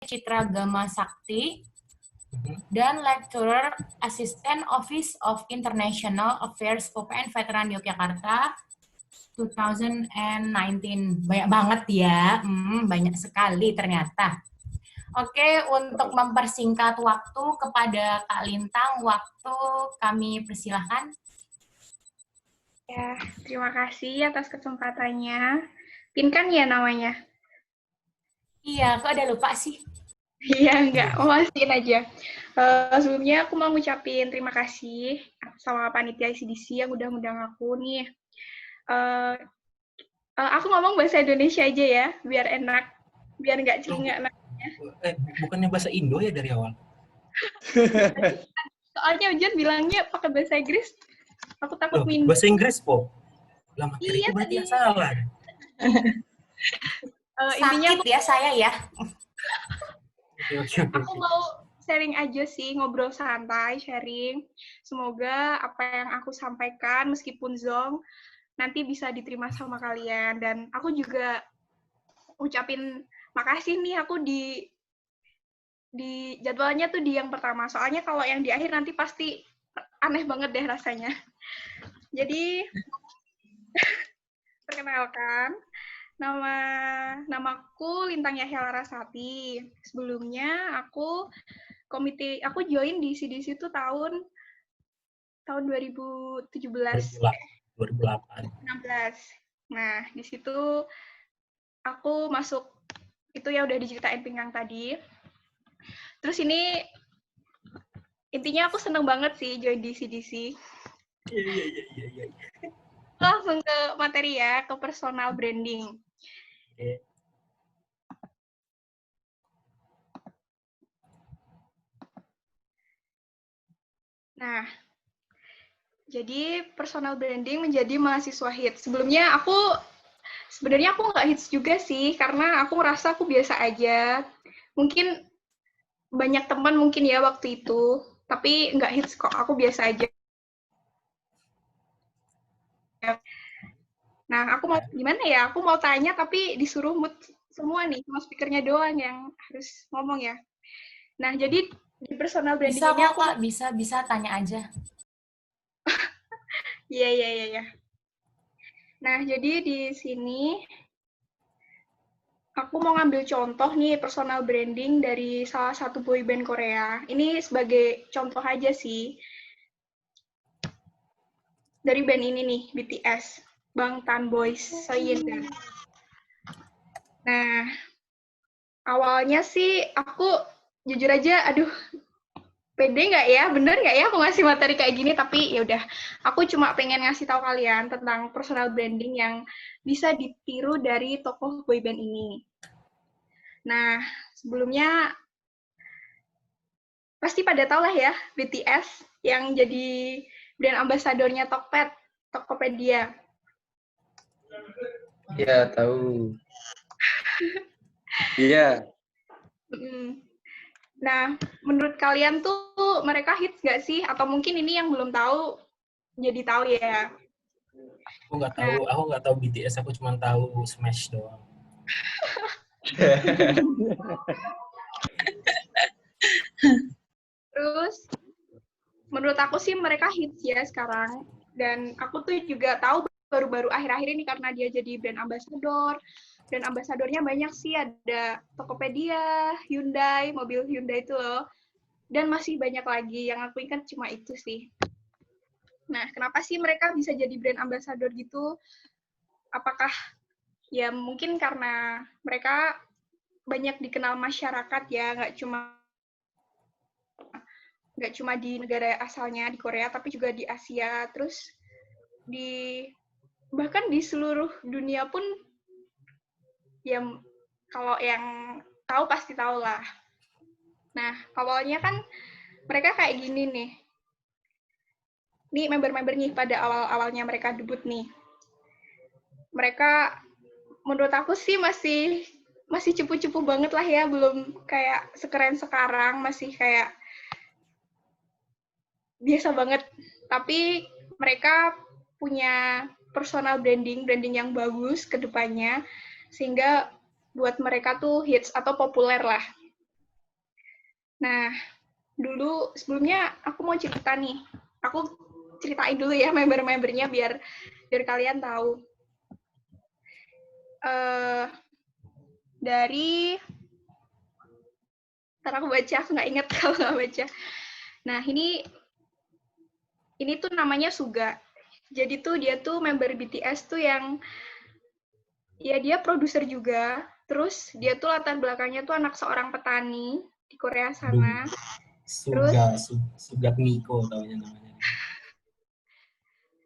Citra Gama Sakti, dan Lecturer Assistant Office of International Affairs UPN Veteran Yogyakarta 2019. Banyak banget ya, banyak sekali ternyata. Oke, untuk mempersingkat waktu kepada Kak Lintang, waktu kami persilahkan. Ya, terima kasih atas kesempatannya. Pinkan ya namanya? Iya, kok ada lupa sih? Iya, enggak. Mastiin aja. Sebelumnya aku mau ngucapin terima kasih sama panitia ICDC yang udah ngundang aku nih. Aku ngomong bahasa Indonesia aja ya, biar enak. Biar nggak celingak. Bukannya bahasa Indo ya dari awal? Soalnya Ujian bilangnya pakai bahasa Inggris. Aku takut minder. Bahasa Inggris, Po? Lah, materi Iya, itu berarti tadi. yang salah. Intinya Sakit ya saya ya. Oke. Aku mau sharing aja sih, ngobrol santai, sharing. Semoga apa yang aku sampaikan, meskipun zong, nanti bisa diterima sama kalian. Dan aku juga ucapin makasih nih, aku di jadwalnya tuh di yang pertama. Soalnya kalau yang di akhir nanti pasti aneh banget deh rasanya. Jadi, perkenalkan, namaku Lintang Yahya Larasati. Sebelumnya aku join di CDC itu tahun 2017. 2008. 16. Nah, di situ aku masuk, itu ya udah diceritain Pinggang tadi. Terus ini intinya aku seneng banget sih join di CDC. Iya. Langsung ke materi ya, ke personal branding. Nah, jadi personal branding menjadi mahasiswa hits. Sebenarnya aku nggak hits juga sih, karena aku ngerasa aku biasa aja. Mungkin banyak teman mungkin ya waktu itu, tapi nggak hits kok, aku biasa aja. Nah, aku mau gimana ya? Aku mau tanya tapi disuruh mute semua nih, cuma speakernya doang yang harus ngomong ya. Nah, jadi di personal branding Bisa ini kok, aku Kak. Bisa tanya aja. Iya. Nah, jadi di sini aku mau ngambil contoh nih personal branding dari salah satu boyband Korea. Ini sebagai contoh aja sih. Dari band ini nih, BTS, Bangtan Boys Soyeon. Nah, awalnya sih aku jujur aja, aduh, pede nggak ya? Bener nggak ya aku ngasih materi kayak gini? Tapi ya udah, aku cuma pengen ngasih tahu kalian tentang personal branding yang bisa ditiru dari tokoh boyband ini. Nah, sebelumnya pasti pada tahu lah ya BTS yang jadi brand ambasadornya Tokped, Tokopedia. Iya, tahu. Iya. Nah, menurut kalian tuh mereka hits nggak sih? Atau mungkin ini yang belum tahu jadi tahu ya? Aku nggak tahu BTS, aku cuma tahu Smash doang. Terus, menurut aku sih mereka hits ya sekarang. Dan aku tuh juga tahu baru-baru akhir-akhir ini karena dia jadi brand ambassador. Dan ambasadornya banyak sih, ada Tokopedia, Hyundai, mobil Hyundai itu loh. Dan masih banyak lagi, yang aku ingat cuma itu sih. Nah, kenapa sih mereka bisa jadi brand ambassador gitu? Apakah ya mungkin karena mereka banyak dikenal masyarakat ya, nggak cuma di negara asalnya di Korea, tapi juga di Asia, terus bahkan di seluruh dunia pun ya kalau yang tahu pasti tahu lah. Nah, awalnya kan mereka kayak gini nih. Nih member-member nih pada awal-awalnya mereka debut nih. Mereka menurut aku sih masih cupu-cupu banget lah ya, belum kayak sekeren sekarang, masih kayak biasa banget. Tapi mereka punya personal branding yang bagus ke depannya, sehingga buat mereka tuh hits atau populer lah. Nah, dulu sebelumnya aku mau cerita nih. Aku ceritain dulu ya member-membernya biar kalian tahu. Dari ntar aku baca, aku nggak inget kalau nggak baca. Nah, ini tuh namanya Suga. Jadi tuh dia tuh member BTS tuh yang ya dia produser juga. Terus dia tuh latar belakangnya tuh anak seorang petani di Korea sana. Terus Sugat Miko taunya namanya.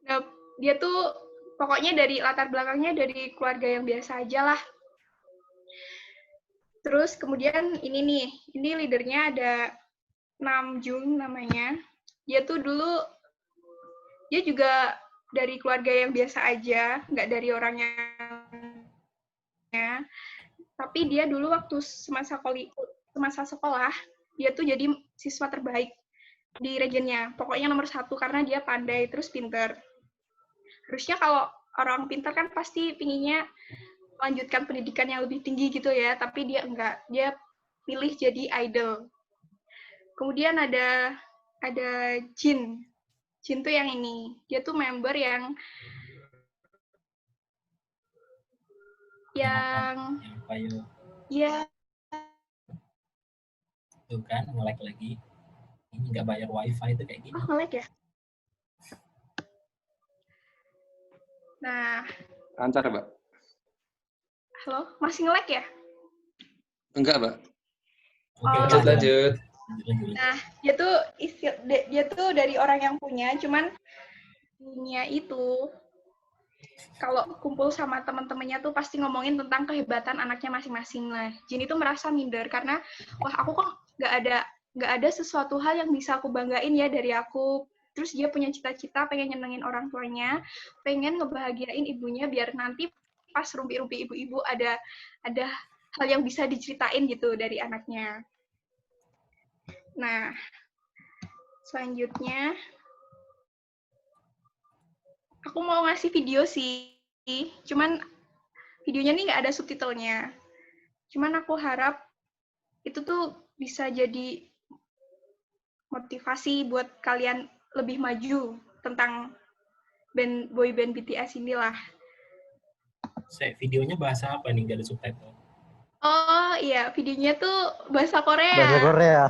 nah, dia tuh pokoknya dari latar belakangnya dari keluarga yang biasa aja lah. Terus kemudian ini leadernya ada Namjoon namanya. Dia tuh dulu, dia juga dari keluarga yang biasa aja, nggak dari orang yang, tapi dia dulu waktu semasa sekolah, dia tuh jadi siswa terbaik di regionnya. Pokoknya nomor 1 karena dia pandai, terus pinter. Harusnya kalau orang pintar kan pasti pinginnya lanjutkan pendidikan yang lebih tinggi gitu ya, tapi dia enggak. Dia pilih jadi idol. Kemudian ada Jin. Jin tuh yang ini. Dia tuh member yang apa yuk? Ya. Tuh kan, nge-lag lagi. Ini nggak bayar wifi itu kayak gini. Oh, nge-lag ya? Nah. Lancar, Mbak. Halo, masih nge-lag ya? Enggak, Mbak. Oke, lanjut. Nah, dia tuh dari orang yang punya, cuman dunia itu kalau kumpul sama teman-temannya tuh pasti ngomongin tentang kehebatan anaknya masing-masing lah. Jin itu merasa minder karena wah aku kok nggak ada sesuatu hal yang bisa aku banggain ya dari aku. Terus dia punya cita-cita pengen nyenengin orang tuanya, pengen ngebahagiain ibunya biar nanti pas rumpi-rumpi ibu-ibu ada hal yang bisa diceritain gitu dari anaknya. Nah, selanjutnya aku mau ngasih video sih, cuman videonya nih nggak ada subtitlenya. Cuman aku harap itu tuh bisa jadi motivasi buat kalian lebih maju tentang boyband BTS inilah. Videonya bahasa apa nih? Nggak ada subtitle. Oh iya, videonya tuh bahasa Korea. Bahasa Korea.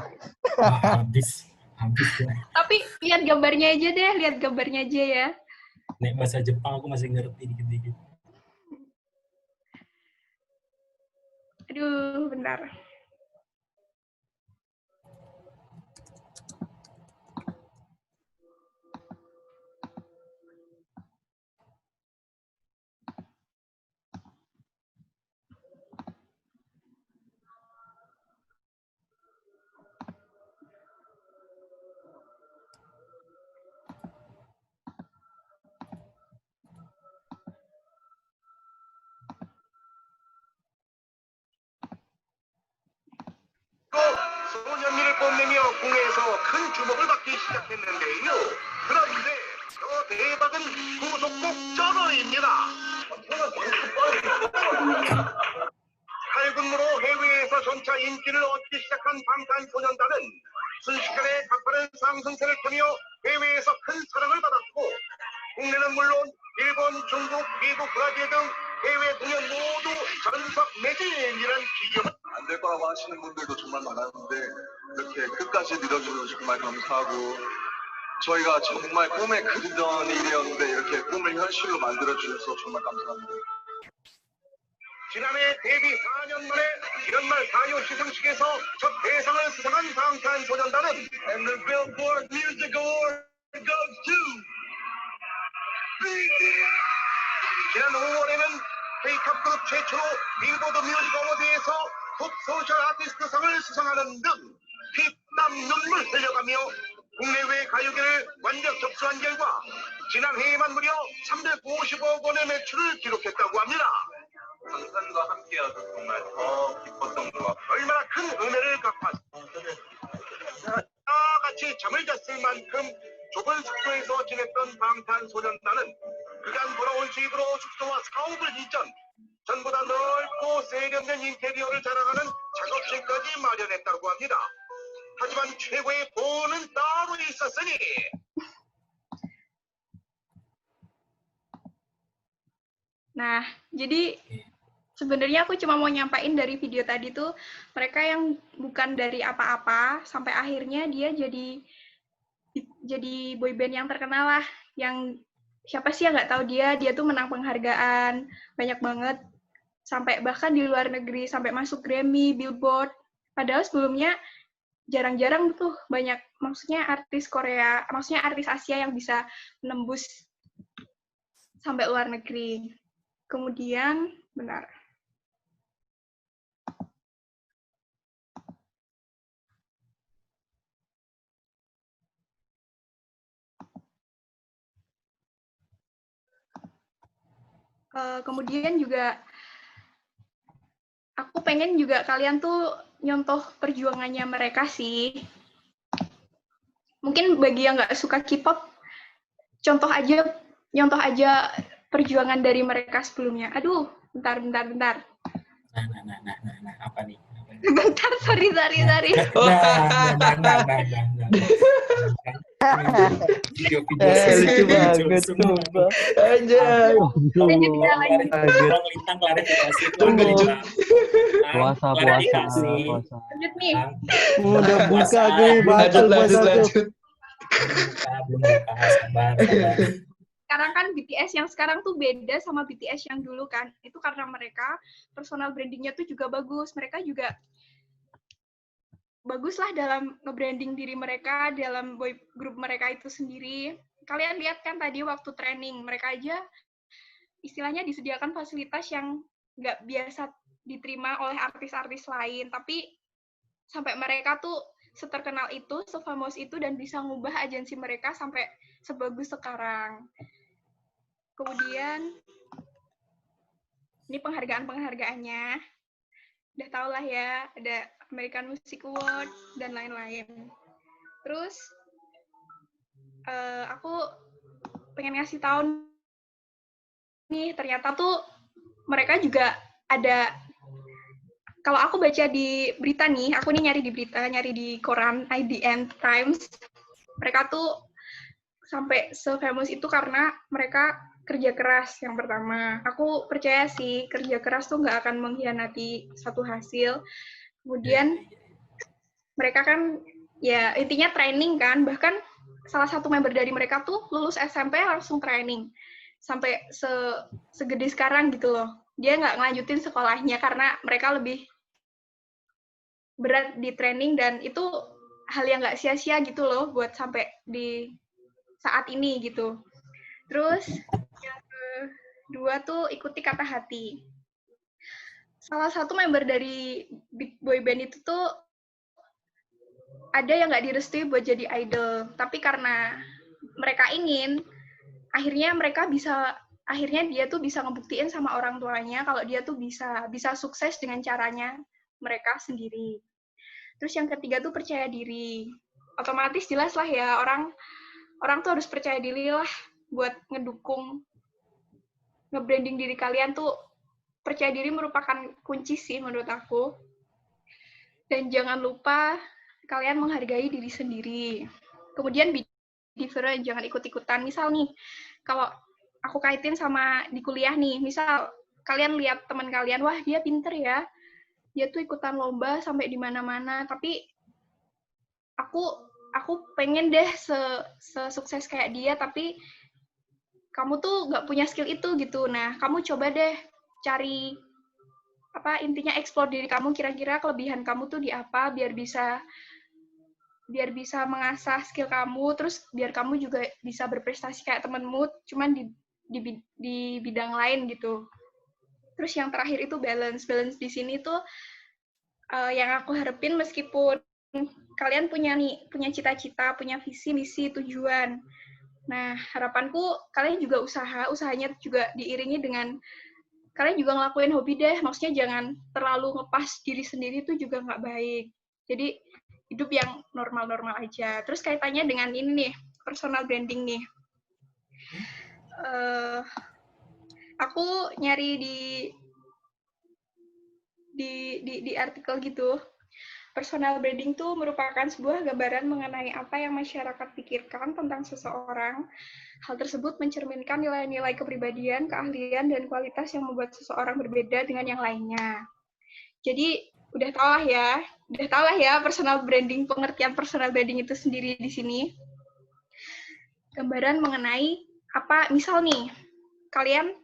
Oh, habis ya. Tapi lihat gambarnya aja deh, lihat gambarnya aja ya. Nek bahasa Jepang aku masih ngerti dikit-dikit. Aduh, bentar. 소년미를 뽐내며 국내에서 큰 주목을 받기 시작했는데요. 그런데 저 대박은 후속곡 전어입니다. 칼군무로 해외에서 점차 인기를 얻기 시작한 방탄소년단은 순식간에 가파른 상승세를 타며 해외에서 큰 사랑을 받았고 국내는 물론 일본, 중국, 미국, 브라질 등 해외 공연 모두 전석 매진이란 기염은 안 될 거라고 하시는 분들도 정말 많았는데 이렇게 끝까지 믿어주셔서 정말 감사하고 저희가 정말 꿈에 그리던 일이었는데 이렇게 꿈을 현실로 만들어주셔서 정말 감사합니다. 지난해 데뷔 4년 만에 연말 가요 시상식에서 첫 대상을 수상한 방탄소년단은 And the Billboard Music Award goes to BTS! 지난 5월에는 K-pop 그룹 최초로 빌보드 뮤직 어워드에서 톱 소셜 아티스트 상을 수상하는 등 피땀 눈물 흘려가며 국내외 가요계를 완벽 접수한 결과 지난 해에만 무려 350억 원의 매출을 기록했다고 합니다. 방탄과 함께여서 정말 더 기뻤던 것 같아요. 얼마나 큰 은혜를 갚았 다 같이 잠을 잤을 만큼 좁은 숙소에서 지냈던 방탄소년단은 그간 돌아온 수입으로 숙소와 사업을 이전 전부 다 넓고 세련된 인테리어를 자랑하는 작업실까지 마련했다고 합니다. 하지만 최고의 보호는 따로 있었으니 Nah, jadi sebenarnya aku cuma mau nyampain dari video tadi tuh, mereka yang bukan dari apa-apa, sampai akhirnya dia jadi boyband yang terkenal lah, yang siapa sih yang nggak tahu dia tuh menang penghargaan, banyak banget, sampai bahkan di luar negeri, sampai masuk Grammy, Billboard, padahal sebelumnya jarang-jarang tuh banyak, maksudnya artis Korea, maksudnya artis Asia yang bisa menembus sampai luar negeri. Kemudian, benar. Kemudian juga, aku pengen juga kalian tuh nyontoh perjuangannya mereka sih. Mungkin bagi yang nggak suka K-pop, nyontoh aja perjuangan dari mereka sebelumnya. Aduh, bentar. Nah, apa nih? Bentar, sorry. Video-video lucu banget, semua. Anjay. Lanjut ya, lanjut. Orang lintang klarifikasi itu Tunggu. lintang. Puasa. Lanjut nih. Udah buka Puasa. gue, batal puasa tuh. Belum buka, sabar. Sekarang kan BTS yang sekarang tuh beda sama BTS yang dulu kan. Itu karena mereka personal brandingnya tuh juga bagus. Mereka juga bagus lah dalam nge-branding diri mereka, dalam boy group mereka itu sendiri. Kalian lihat kan tadi waktu training, mereka aja istilahnya disediakan fasilitas yang nggak biasa diterima oleh artis-artis lain. Tapi sampai mereka tuh seterkenal itu, sefamos itu, dan bisa ngubah agensi mereka sampai sebagus sekarang. Kemudian, ini penghargaannya. Udah tau lah ya, ada American Music Award, dan lain-lain. Terus, aku pengen ngasih tahu nih, ternyata tuh mereka juga ada, kalau aku baca di berita nih, aku nih nyari di koran IDN Times, mereka tuh sampai se-famous itu karena mereka kerja keras yang pertama. Aku percaya sih, kerja keras tuh nggak akan mengkhianati satu hasil. Kemudian, mereka kan, ya intinya training kan, bahkan salah satu member dari mereka tuh lulus SMP langsung training. Sampai segede sekarang gitu loh. Dia nggak ngelanjutin sekolahnya karena mereka lebih berat di training, dan itu hal yang nggak sia-sia gitu loh buat sampai di saat ini gitu. Terus yang kedua tuh ikuti kata hati. Salah satu member dari big boy band itu tuh ada yang nggak direstui buat jadi idol, tapi karena mereka ingin, akhirnya dia tuh bisa ngebuktiin sama orang tuanya kalau dia tuh bisa sukses dengan caranya mereka sendiri. Terus yang ketiga tuh percaya diri. Otomatis jelas lah ya, orang tuh harus percaya diri lah buat ngedukung, nge-branding diri kalian tuh. Percaya diri merupakan kunci sih menurut aku. Dan jangan lupa kalian menghargai diri sendiri. Kemudian be different, jangan ikut-ikutan. Misal nih, kalau aku kaitin sama di kuliah nih, misal kalian lihat teman kalian, wah dia pinter ya, dia tuh ikutan lomba sampai di mana-mana, tapi aku pengen deh sukses kayak dia, tapi kamu tuh nggak punya skill itu gitu. Nah, kamu coba deh cari intinya explore diri kamu, kira-kira kelebihan kamu tuh di apa, biar bisa mengasah skill kamu, terus biar kamu juga bisa berprestasi kayak temenmu, cuman di bidang lain gitu. Terus yang terakhir itu balance di sini tuh yang aku harapin, meskipun kalian punya cita-cita, punya visi, misi, tujuan. Nah, harapanku kalian juga usahanya juga diiringi dengan kalian juga ngelakuin hobi deh, maksudnya jangan terlalu ngepas diri sendiri itu juga nggak baik. Jadi hidup yang normal-normal aja. Terus kaitannya dengan ini nih, personal branding nih. Aku nyari di artikel gitu, Personal branding itu merupakan sebuah gambaran mengenai apa yang masyarakat pikirkan tentang seseorang. Hal tersebut mencerminkan nilai-nilai kepribadian, keahlian, dan kualitas yang membuat seseorang berbeda dengan yang lainnya. Jadi, udah tau lah ya personal branding, pengertian personal branding itu sendiri di sini. Gambaran mengenai apa, misal nih, kalian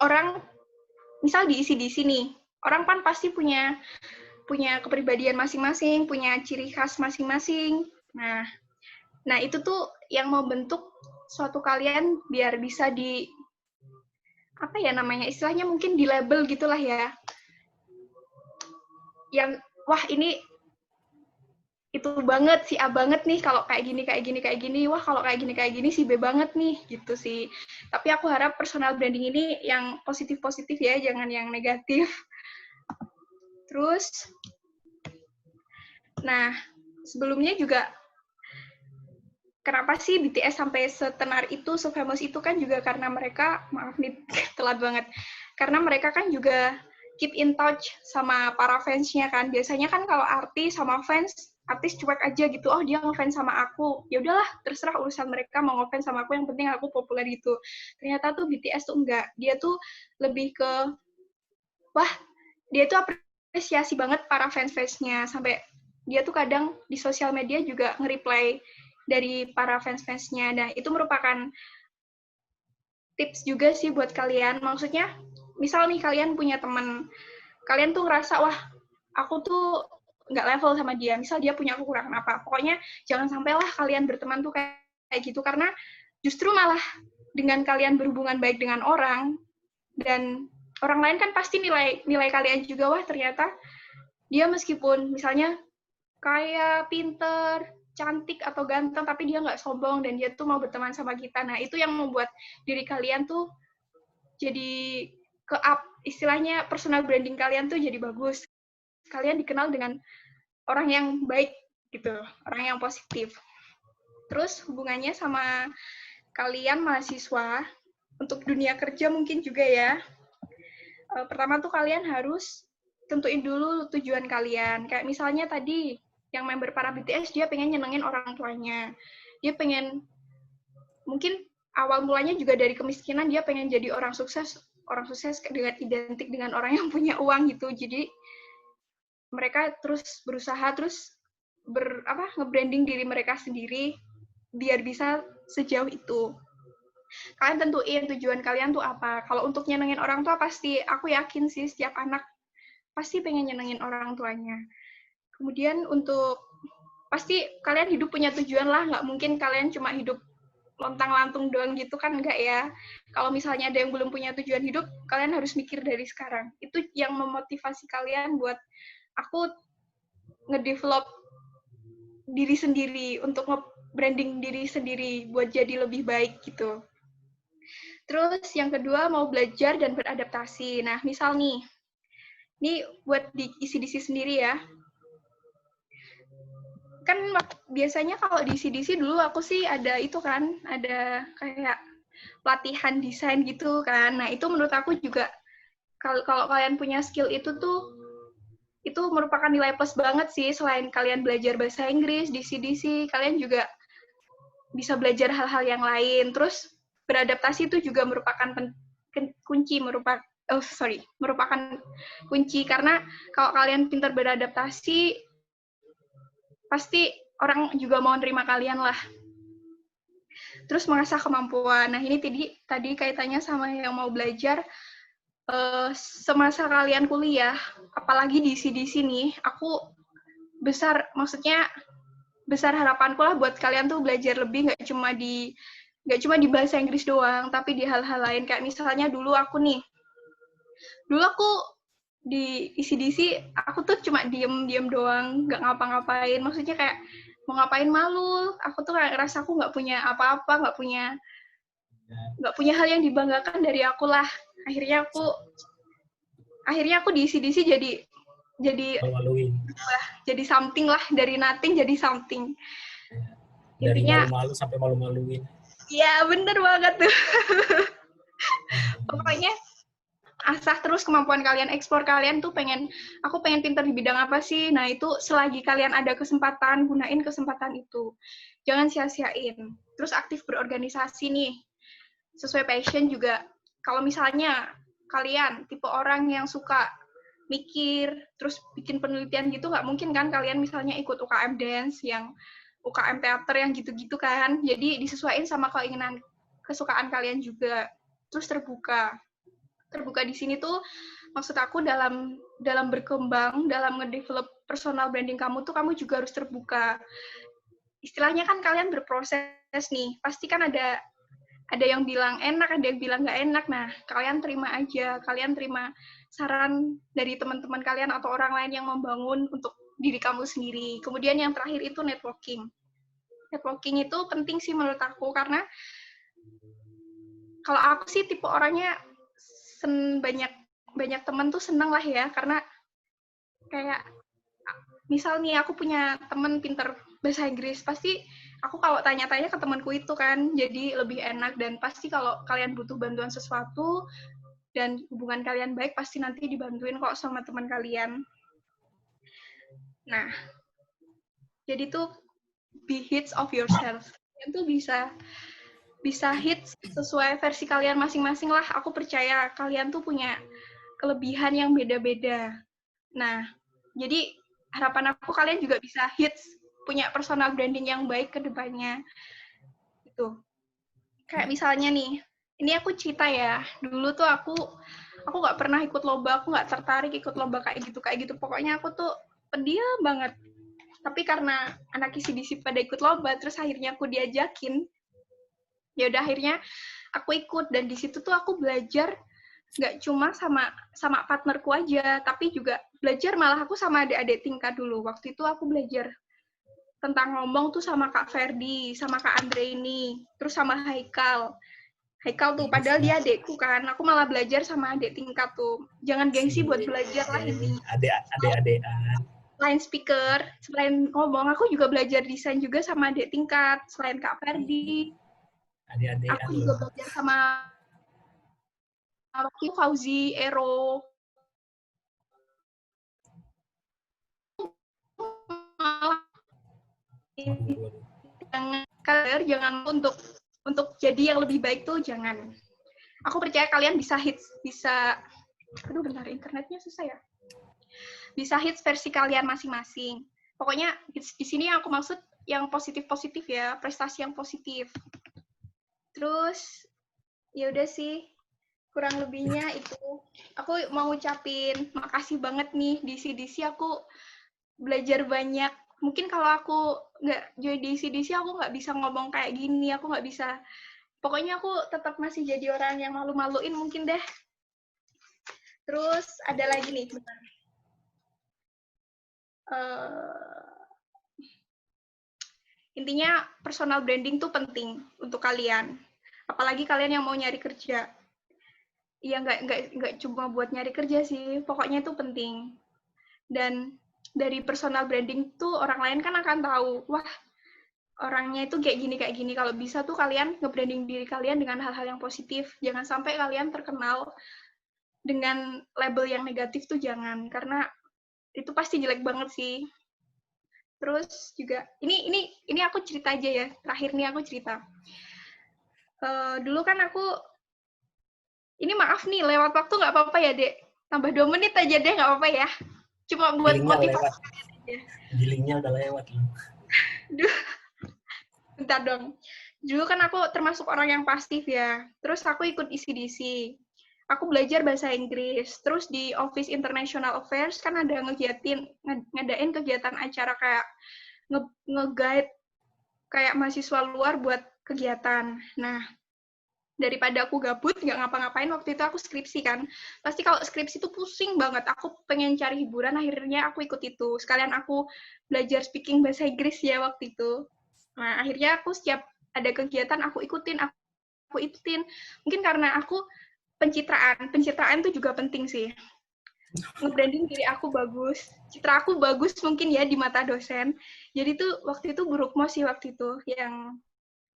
orang, misal diisi di sini, orang kan pasti punya kepribadian masing-masing, punya ciri khas masing-masing. Nah itu tuh yang membentuk suatu kalian biar bisa di apa ya namanya, istilahnya mungkin di label gitulah ya. Yang wah ini itu banget, si A banget nih kalau kayak gini. Wah kalau kayak gini si B banget nih gitu sih. Tapi aku harap personal branding ini yang positif-positif ya, jangan yang negatif. Terus, nah sebelumnya juga kenapa sih BTS sampai setenar itu, se-famous itu kan juga karena mereka, maaf nih telat banget, karena mereka kan juga keep in touch sama para fansnya kan. Biasanya kan kalau artis sama fans, artis cuek aja gitu, oh dia ngefans sama aku, ya udahlah terserah urusan mereka mau ngefans sama aku, yang penting aku populer gitu. Ternyata tuh BTS tuh enggak, dia tuh lebih ke wah dia tuh apresiasi banget para fans-fansnya, sampai dia tuh kadang di sosial media juga nge-reply dari para fans-fansnya. Nah, itu merupakan tips juga sih buat kalian. Maksudnya, misal nih kalian punya teman, kalian tuh ngerasa, wah, aku tuh nggak level sama dia. Misal dia punya kekurangan apa. Pokoknya jangan sampailah kalian berteman tuh kayak gitu, karena justru malah dengan kalian berhubungan baik dengan orang, dan orang lain kan pasti nilai kalian juga, wah ternyata dia meskipun misalnya kaya, pinter, cantik atau ganteng, tapi dia nggak sombong dan dia tuh mau berteman sama kita. Nah itu yang membuat diri kalian tuh jadi ke-up, istilahnya personal branding kalian tuh jadi bagus. Kalian dikenal dengan orang yang baik gitu, orang yang positif. Terus hubungannya sama kalian mahasiswa, untuk dunia kerja mungkin juga ya. Pertama tuh kalian harus tentuin dulu tujuan kalian. Kayak misalnya tadi, yang member para BTS, dia pengen nyenengin orang tuanya. Dia pengen, mungkin awal mulanya juga dari kemiskinan, dia pengen jadi orang sukses dengan identik dengan orang yang punya uang gitu. Jadi mereka terus berusaha, terus nge-branding diri mereka sendiri biar bisa sejauh itu. Kalian tentuin tujuan kalian tuh apa. Kalau untuk nyenengin orang tua, pasti aku yakin sih setiap anak pasti pengen nyenengin orang tuanya. Kemudian untuk pasti kalian hidup punya tujuan lah, nggak mungkin kalian cuma hidup lontang-lantung doang gitu kan, enggak ya. Kalau misalnya ada yang belum punya tujuan hidup, kalian harus mikir dari sekarang. Itu yang memotivasi kalian buat aku ngedevelop diri sendiri, untuk nge-branding diri sendiri buat jadi lebih baik gitu. Terus yang kedua, mau belajar dan beradaptasi. Nah, misal nih, ini buat di ICDC sendiri ya. Kan biasanya kalau di ICDC dulu aku sih ada itu kan, ada kayak pelatihan desain gitu kan. Nah, itu menurut aku juga, kalau kalian punya skill itu tuh, itu merupakan nilai plus banget sih. Selain kalian belajar bahasa Inggris di ICDC, kalian juga bisa belajar hal-hal yang lain. Terus beradaptasi itu juga merupakan merupakan kunci, karena kalau kalian pintar beradaptasi, pasti orang juga mau nerima kalian lah. Terus mengasah kemampuan. Nah ini tadi kaitannya sama yang mau belajar. Semasa kalian kuliah, apalagi di sini, aku besar harapanku lah buat kalian tuh belajar lebih, nggak cuma di bahasa Inggris doang, tapi di hal-hal lain. Kayak misalnya dulu aku di ICDC, aku tuh cuma diem doang, nggak ngapa-ngapain. Maksudnya kayak mau ngapain malu, aku tuh kayak ngerasa aku nggak punya apa-apa, nggak punya hal yang dibanggakan dari aku lah. Akhirnya aku di ICDC jadi something lah, dari nothing jadi something. Dari Intinya, malu-malu sampai malu-maluin. iya bener banget tuh. Pokoknya asah terus kemampuan kalian, eksplor kalian tuh aku pengen pinter di bidang apa sih. Nah, itu selagi kalian ada kesempatan, gunain kesempatan itu. Jangan sia-siain. Terus aktif berorganisasi nih. Sesuai passion juga. Kalau misalnya kalian tipe orang yang suka mikir, terus bikin penelitian gitu, nggak mungkin kan kalian misalnya ikut UKM dance, yang UKM teater yang gitu-gitu kan. Jadi disesuaikan sama keinginan, kesukaan kalian juga. Terus terbuka di sini tuh maksud aku dalam berkembang, dalam ngedevelop personal branding kamu tuh kamu juga harus terbuka. Istilahnya kan kalian berproses nih, pasti kan ada yang bilang enak, ada yang bilang nggak enak. Nah, kalian terima aja, kalian terima saran dari teman-teman kalian atau orang lain yang membangun untuk diri kamu sendiri. Kemudian yang terakhir itu networking. Networking itu penting sih menurut aku, karena kalau aku sih tipe orangnya banyak teman tuh seneng lah ya, karena kayak misal nih aku punya teman pinter bahasa Inggris, pasti aku kalau tanya-tanya ke temanku itu kan jadi lebih enak, dan pasti kalau kalian butuh bantuan sesuatu dan hubungan kalian baik, pasti nanti dibantuin kok sama teman kalian. Nah, jadi tuh be hits of yourself. Kalian tuh bisa hits sesuai versi kalian masing-masing lah. Aku percaya kalian tuh punya kelebihan yang beda-beda. Nah, jadi harapan aku kalian juga bisa hits, punya personal branding yang baik ke depannya. Gitu. Kayak misalnya nih, ini aku cerita ya, dulu tuh aku nggak pernah ikut lomba, aku nggak tertarik ikut lomba kayak gitu. Pokoknya aku tuh pendiam banget. Tapi karena anak isi-isi pada ikut lomba, terus akhirnya aku diajakin, ya udah akhirnya aku ikut, dan di situ tuh aku belajar nggak cuma sama partnerku aja, tapi juga belajar malah aku sama adik-adik tingkat dulu. Waktu itu aku belajar tentang ngomong tuh sama Kak Ferdi, sama Kak Andre ini, terus sama Haikal tuh, padahal dia adekku kan, aku malah belajar sama adik tingkat tuh. Jangan gengsi buat belajar lah ini. Adik-adik. Selain speaker, selain ngomong, aku juga belajar desain juga sama adik tingkat, selain Kak Ferdi. Adik-adik. Aku juga belajar sama Fauzi, Ero. Jangan untuk jadi yang lebih baik tuh jangan. Aku percaya kalian bisa hits, aduh bentar, internetnya susah ya. Bisa hits versi kalian masing-masing. Pokoknya di sini yang aku maksud yang positif-positif ya, prestasi yang positif. Terus ya udah sih, kurang lebihnya itu. Aku mau ngucapin makasih banget nih, di CDC aku belajar banyak. Mungkin kalau aku nggak join di CDC, aku nggak bisa ngomong kayak gini, aku nggak bisa. Pokoknya aku tetap masih jadi orang yang malu-maluin mungkin deh. Terus ada lagi nih, bentar. Intinya personal branding tuh penting untuk kalian. Apalagi kalian yang mau nyari kerja. Ya nggak cuma buat nyari kerja sih, pokoknya itu penting. Dan dari personal branding tuh orang lain kan akan tahu, wah orangnya itu kayak gini. Kalau bisa tuh kalian nge-branding diri kalian dengan hal-hal yang positif. Jangan sampai kalian terkenal dengan label yang negatif tuh jangan, karena itu pasti jelek banget sih. Terus juga ini aku cerita aja ya, terakhir nih aku cerita. Dulu kan aku, ini maaf nih lewat waktu nggak apa-apa ya Dek, tambah 2 menit aja deh, nggak apa-apa ya, cuma buat motivasi aja. Gilingnya udah lewat loh. Bentar dong. Dulu kan aku termasuk orang yang pasif ya. Terus aku ikut ICDC. Aku belajar bahasa Inggris. Terus di Office International Affairs kan ada ngadain kegiatan acara kayak nge-guide kayak mahasiswa luar buat kegiatan. Nah, daripada aku gabut, nggak ngapa-ngapain, waktu itu aku skripsi kan. Pasti kalau skripsi itu pusing banget. Aku pengen cari hiburan, akhirnya aku ikut itu. Sekalian aku belajar speaking bahasa Inggris ya waktu itu. Nah, akhirnya aku setiap ada kegiatan aku ikutin. Mungkin karena aku pencitraan itu juga penting sih. Nge-branding diri aku bagus, citra aku bagus mungkin ya di mata dosen. Jadi tuh waktu itu Bu Rukmo sih waktu itu yang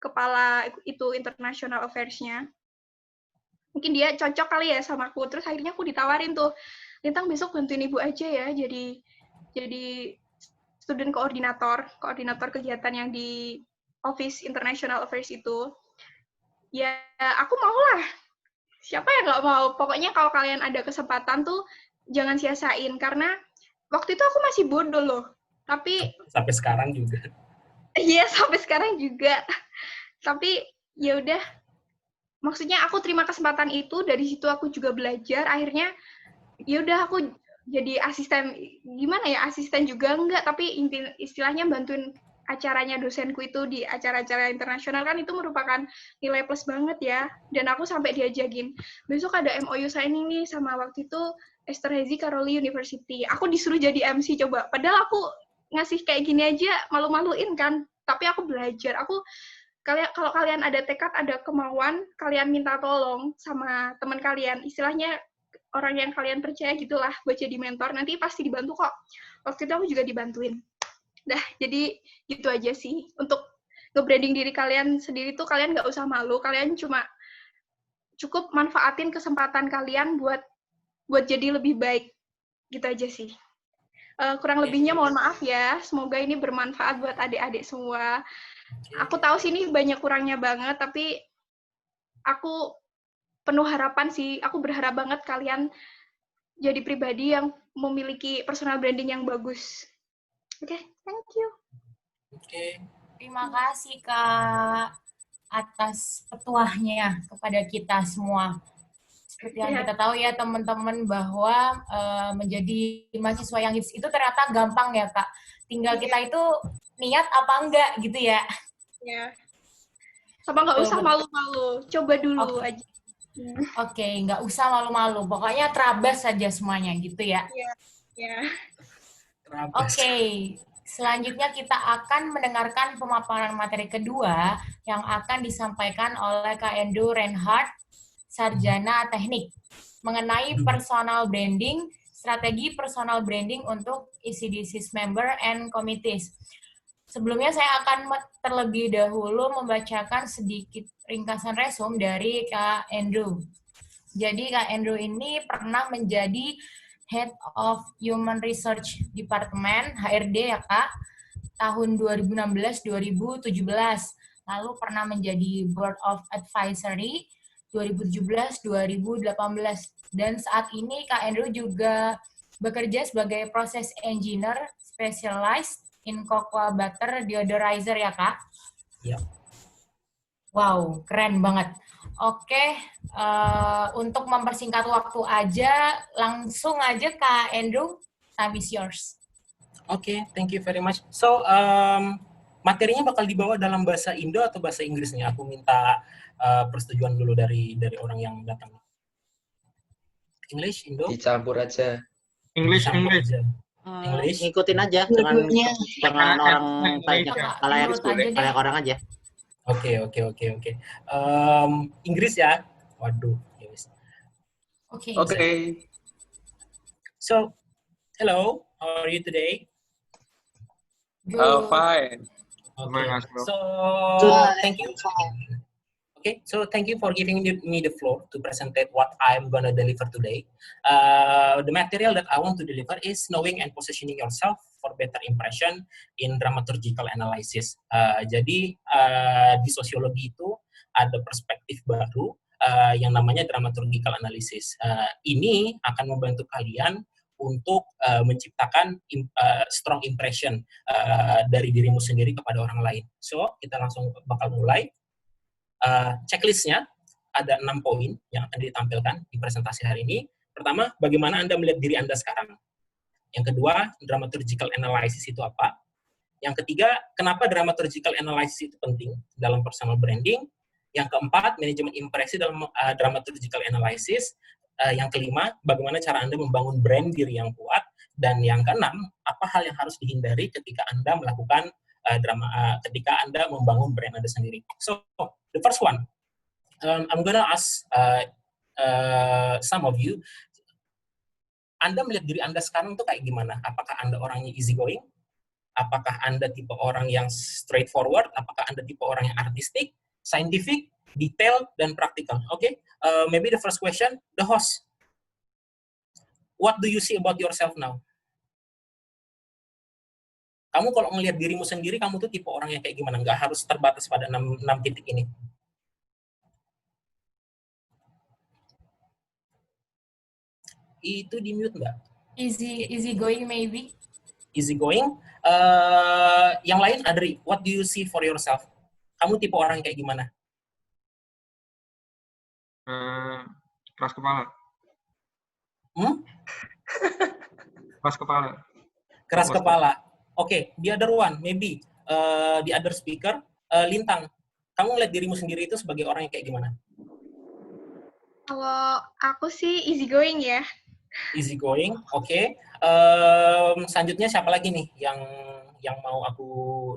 kepala itu international affairs-nya. mungkin dia cocok kali ya sama aku. Terus akhirnya aku ditawarin tuh, Lintang besok bantuin ibu aja ya, jadi student koordinator kegiatan yang di Office International Affairs itu. Ya, aku mau lah. Siapa yang nggak mau? Pokoknya kalau kalian ada kesempatan tuh, jangan sia-siain. Karena waktu itu aku masih bodoh loh. Tapi, Sampai sekarang juga. iya sampai sekarang juga. Tapi, ya udah. Maksudnya aku terima kesempatan itu, dari situ aku juga belajar. Akhirnya, ya udah aku jadi asisten, gimana ya, asisten juga enggak, tapi istilahnya bantuin acaranya dosenku itu di acara-acara internasional kan itu merupakan nilai plus banget ya. Dan aku sampai diajakin, besok ada MOU signing nih sama waktu itu Esterhazy Karoli University. Aku disuruh jadi MC coba. Padahal aku ngasih kayak gini aja malu-maluin kan. Tapi aku belajar. Kalau kalian ada tekad, ada kemauan, kalian minta tolong sama teman kalian. Istilahnya orang yang kalian percaya gitulah buat jadi mentor, nanti pasti dibantu kok. Waktu itu aku juga dibantuin. Dah, jadi gitu aja sih. Untuk nge-branding diri kalian sendiri tuh kalian nggak usah malu, kalian cuma cukup manfaatin kesempatan kalian buat jadi lebih baik. Gitu aja sih. Kurang lebihnya mohon maaf ya, semoga ini bermanfaat buat adik-adik semua. Aku tahu sini banyak kurangnya banget, tapi aku penuh harapan sih. Aku berharap banget kalian jadi pribadi yang memiliki personal branding yang bagus. Oke, thank you. Oke. Terima kasih Kak atas petuahnya kepada kita semua. Seperti yang kita tahu ya teman-teman bahwa menjadi mahasiswa yang hits itu ternyata gampang ya Kak. Tinggal kita itu niat apa enggak gitu ya. Ya. Sama nggak usah malu-malu, coba dulu aja. Oke, nggak usah malu-malu. Pokoknya terabas saja semuanya gitu ya. Ya. Oke, selanjutnya kita akan mendengarkan pemaparan materi kedua yang akan disampaikan oleh Kak Andrew Reinhardt, Sarjana Teknik, mengenai personal branding, strategi personal branding untuk ECDC's member and committees. Sebelumnya saya akan terlebih dahulu membacakan sedikit ringkasan resume dari Kak Andrew. Jadi Kak Andrew ini pernah menjadi Head of Human Research Department, HRD ya Kak, tahun 2016-2017. Lalu pernah menjadi Board of Advisory 2017-2018. Dan saat ini Kak Andrew juga bekerja sebagai Process Engineer Specialized in Cocoa Butter Deodorizer ya Kak? Iya. Wow, keren banget. Oke, untuk mempersingkat waktu aja, langsung aja Kak Andrew, time is yours. Oke, thank you very much. So, materinya bakal dibawa dalam bahasa Indo atau bahasa Inggris nih? Aku minta persetujuan dulu dari orang yang datang. English, Indo? Dicampur aja. English. English? Ngikutin aja, jangan orang banyak orang aja. Oke. Inggris ya? Waduh. Oke. So, hello. How are you today? Fine. Okay. So, thank you. Okay, so thank you for giving me the floor to present what I'm gonna deliver today. The material that I want to deliver is knowing and positioning yourself for better impression in dramaturgical analysis. Jadi di sosiologi itu ada perspektif baru yang namanya dramaturgical analysis. Ini akan membantu kalian untuk menciptakan strong impression dari dirimu sendiri kepada orang lain. So, kita langsung bakal mulai. Checklistnya ada 6 poin yang akan ditampilkan di presentasi hari ini. Pertama, bagaimana Anda melihat diri Anda sekarang? Yang kedua, dramaturgical analysis itu apa? Yang ketiga, kenapa dramaturgical analysis itu penting dalam personal branding? Yang keempat, manajemen impresi dalam dramaturgical analysis. Yang kelima, bagaimana cara Anda membangun brand diri yang kuat? Dan yang keenam, apa hal yang harus dihindari ketika Anda melakukan ketika Anda membangun brand Anda sendiri. So, the first one, I'm gonna ask some of you, Anda melihat diri Anda sekarang tuh kayak gimana? Apakah Anda orangnya easy going? Apakah Anda tipe orang yang straightforward? Apakah Anda tipe orang yang artistik, scientific, detail dan praktikal. Oke, maybe the first question, the host. What do you see about yourself now? Kamu kalau ngelihat dirimu sendiri, kamu tuh tipe orang yang kayak gimana? Nggak harus terbatas pada 6 titik ini. Itu di mute nggak? Easy going maybe. Easy going. Yang lain, Adri, what do you see for yourself? Kamu tipe orang kayak gimana? Keras kepala. Keras kepala. Keras kepala. Oke, the other one, maybe the other speaker, Lintang. Kamu ngeliat dirimu sendiri itu sebagai orang yang kayak gimana? Kalau aku sih easy going ya. Easy going, oke. Selanjutnya siapa lagi nih yang mau aku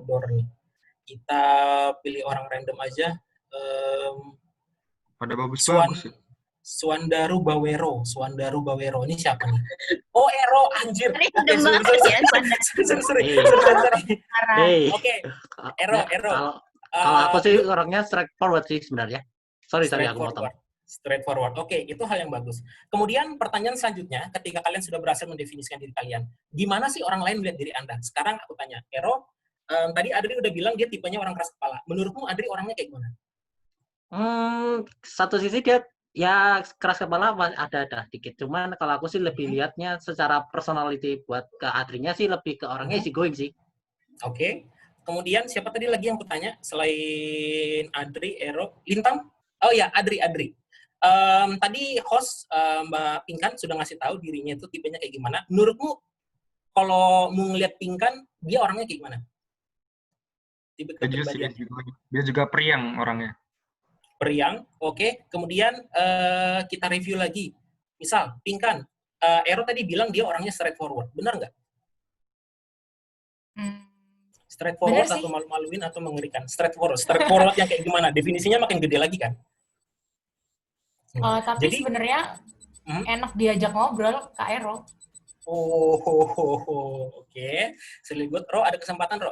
door nih? Kita pilih orang random aja. Pada bagus-bagus. Suandaru Bawero. Ini siapa nih? Oh, Ero, anjir. Oke, sorry. Oke, Ero. Kalau aku sih orangnya straightforward sih sebenarnya. Sorry aku motong. Straightforward. Oke, itu hal yang bagus. Kemudian pertanyaan selanjutnya, ketika kalian sudah berhasil mendefinisikan diri kalian, gimana sih orang lain melihat diri Anda? Sekarang aku tanya, Ero, tadi Adri udah bilang dia tipenya orang keras kepala. Menurutmu Adri orangnya kayak gimana? Satu sisi dia ya keras kepala ada dikit. Cuman kalau aku sih lebih lihatnya secara personality buat ke Adrinya sih lebih ke orangnya easy going sih. Oke. Kemudian siapa tadi lagi yang kutanya selain Adri, Ero, Lintang? Oh ya, Adri. Tadi host Mbak Pinkan sudah ngasih tahu dirinya itu tipenya kayak gimana. Menurutmu kalau mau ngeliat Pinkan, dia orangnya kayak gimana? Dia juga periang orangnya. Periang, oke. Kemudian kita review lagi. Misal, Pinkan, Ero tadi bilang dia orangnya straightforward. Benar nggak? Straightforward atau malu-maluin atau mengerikan? Straightforward yang kayak gimana? Definisinya makin gede lagi kan? Tapi sebenarnya enak diajak ngobrol, Kak Ero. Oke. Selibut, Ro, ada kesempatan, Ro?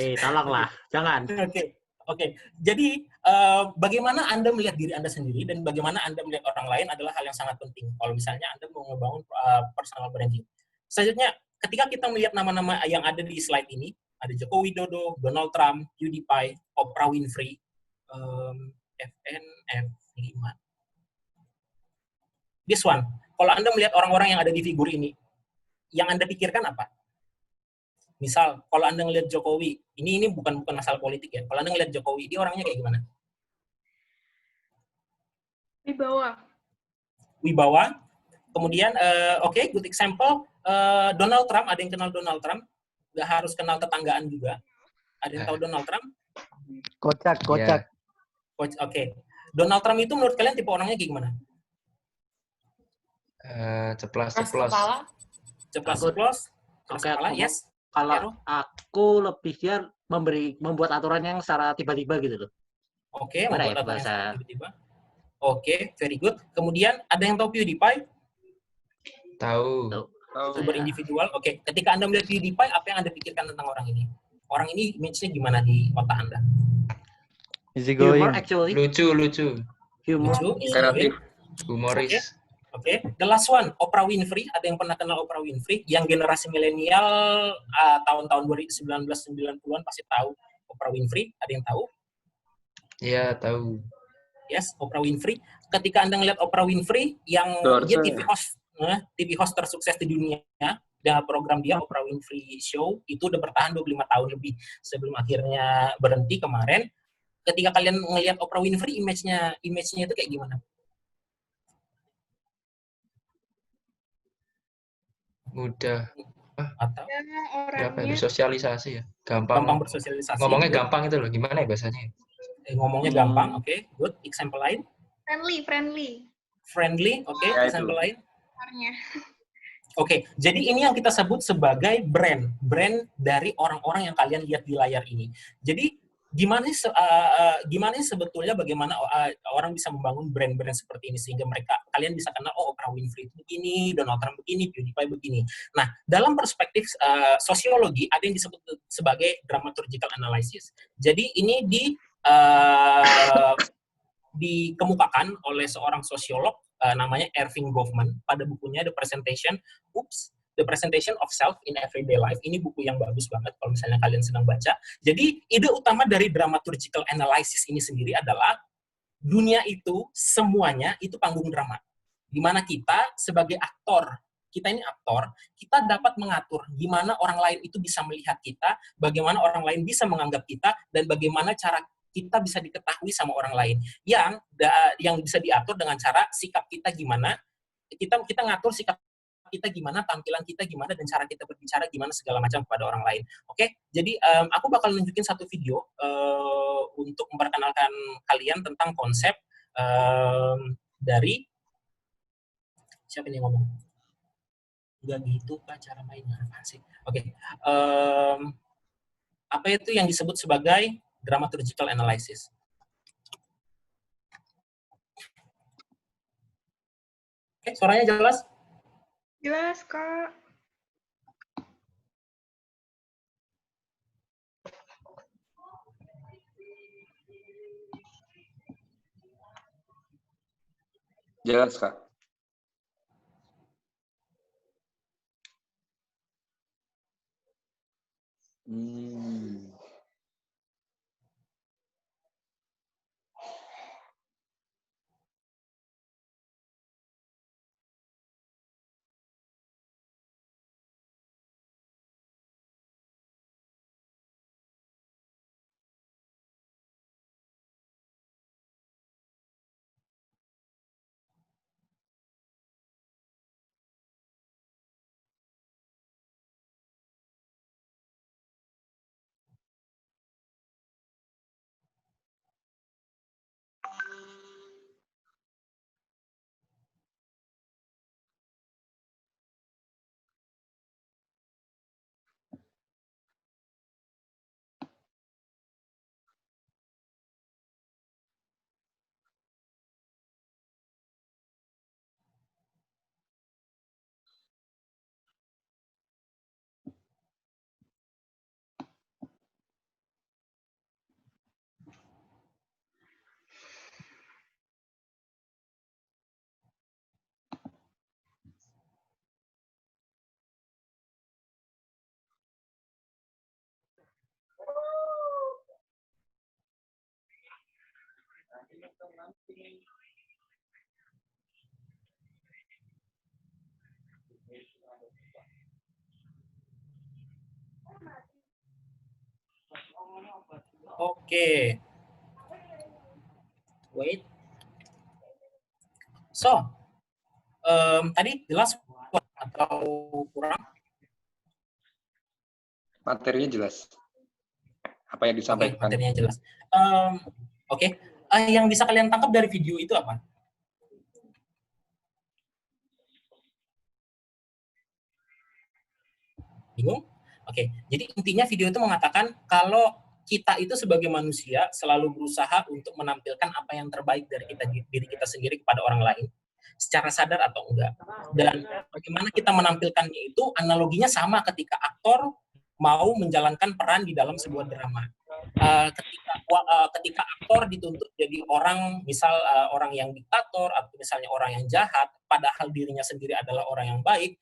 Tolonglah, jangan. Oke. Jadi, bagaimana Anda melihat diri Anda sendiri dan bagaimana Anda melihat orang lain adalah hal yang sangat penting. Kalau misalnya Anda mau ngebangun personal branding. Selanjutnya, ketika kita melihat nama-nama yang ada di slide ini, ada Joko Widodo, Donald Trump, PewDiePie, Oprah Winfrey, FNF5. This one, kalau Anda melihat orang-orang yang ada di figur ini, yang Anda pikirkan apa? Misal, kalau Anda ngelihat Jokowi, ini bukan masalah politik ya. Kalau Anda ngelihat Jokowi, dia orangnya kayak gimana? Wibawa. Kemudian, oke, good example. Donald Trump, ada yang kenal Donald Trump? Nggak harus kenal tetanggaan juga. Ada yang tahu Donald Trump? Kocak. Yeah. Oke. Donald Trump itu menurut kalian tipe orangnya kayak gimana? Ceplas. Yes. Kalau aku lebih dia membuat aturan yang secara tiba-tiba gitu loh. Oke, membuat aturan secara tiba-tiba. Oke, very good. Kemudian ada yang tahu PewDiePie? Tahu. Sumber individual. Oke, ketika Anda melihat PewDiePie, apa yang Anda pikirkan tentang orang ini? Orang ini image-nya gimana di otak Anda? Easy going. Humor actually. Lucu. Humor. Kreatif. Humoris. Oke. The last one, Oprah Winfrey. Ada yang pernah kenal Oprah Winfrey? Yang generasi milenial tahun-tahun 1990-an pasti tahu Oprah Winfrey. Ada yang tahu? Iya, tahu. Yes, Oprah Winfrey. Ketika Anda ngelihat Oprah Winfrey, yang dia TV host tersukses di dunia, dengan program dia Oprah Winfrey Show, itu udah bertahan 25 tahun lebih sebelum akhirnya berhenti kemarin. Ketika kalian ngelihat Oprah Winfrey, image-nya itu kayak gimana? Mudah. Atau orangnya bersosialisasi ya. Gampang bersosialisasi. Ngomongnya gampang itu loh. Gimana ya bahasanya? Ngomongnya gampang, oke. Good. Example lain? Friendly. Oke. Example lain? Oke, jadi ini yang kita sebut sebagai brand dari orang-orang yang kalian lihat di layar ini. Jadi gimana sih sebetulnya bagaimana orang bisa membangun brand-brand seperti ini sehingga kalian bisa kenal, oh Oprah Winfrey itu begini, Donald Trump begini, PewDiePie begini. Nah, dalam perspektif sosiologi ada yang disebut sebagai dramaturgical analysis. Jadi ini dikemukakan oleh seorang sosiolog namanya Erving Goffman pada bukunya The Presentation of Self in Everyday Life. Ini buku yang bagus banget kalau misalnya kalian sedang baca. Jadi ide utama dari dramaturgical analysis ini sendiri adalah dunia itu semuanya itu panggung drama. Di mana kita sebagai aktor, kita ini aktor, kita dapat mengatur gimana orang lain itu bisa melihat kita, bagaimana orang lain bisa menganggap kita, dan bagaimana cara kita bisa diketahui sama orang lain. Yang bisa diatur dengan cara sikap kita gimana, kita ngatur sikap kita gimana, tampilan kita gimana, dan cara kita berbicara gimana segala macam kepada orang lain. Oke, jadi aku bakal nunjukin satu video untuk memperkenalkan kalian tentang konsep dari siapa ini ngomong? Enggak gitu Pak cara mainnya apa sih? Oke, apa itu yang disebut sebagai dramaturgical analysis? Oke, suaranya jelas? Jelas, Kak. Jelas, Kak. Oke. Wait. So, tadi jelas atau kurang? Materinya jelas. Apa yang disampaikan? Materinya jelas. Oke. Yang bisa kalian tangkap dari video itu apa? Bingung? Oke. Jadi intinya video itu mengatakan kalau kita itu sebagai manusia selalu berusaha untuk menampilkan apa yang terbaik dari diri kita sendiri kepada orang lain, secara sadar atau enggak. Dan bagaimana kita menampilkannya itu analoginya sama ketika aktor mau menjalankan peran di dalam sebuah drama. Ketika aktor dituntut jadi orang, misal orang yang diktator atau misalnya orang yang jahat, padahal dirinya sendiri adalah orang yang baik,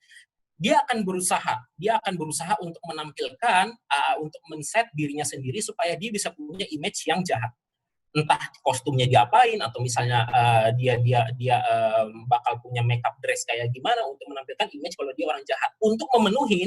dia akan berusaha untuk menampilkan, untuk men-set dirinya sendiri supaya dia bisa punya image yang jahat. Entah kostumnya diapain atau misalnya dia bakal punya makeup dress kayak gimana untuk menampilkan image kalau dia orang jahat untuk memenuhi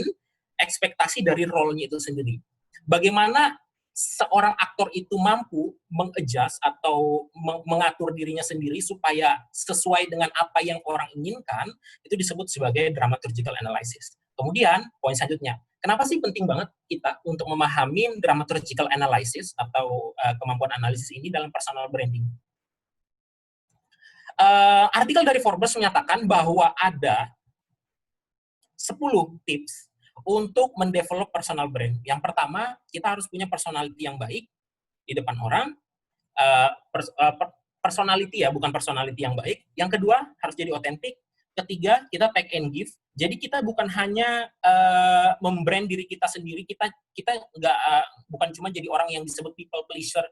ekspektasi dari role-nya itu sendiri. Bagaimana seorang aktor itu mampu meng-adjust atau mengatur dirinya sendiri supaya sesuai dengan apa yang orang inginkan, itu disebut sebagai dramaturgical analysis. Kemudian, poin selanjutnya, kenapa sih penting banget kita untuk memahami dramaturgical analysis atau kemampuan analisis ini dalam personal branding? Artikel dari Forbes menyatakan bahwa ada 10 tips untuk mendevelop personal brand. Yang pertama, kita harus punya personality yang baik. di depan orang, personality ya, bukan personality yang baik. Yang kedua, harus jadi otentik. Ketiga, kita take and give. Jadi kita bukan hanya membrand diri kita sendiri, kita nggak bukan cuma jadi orang yang disebut people pleaser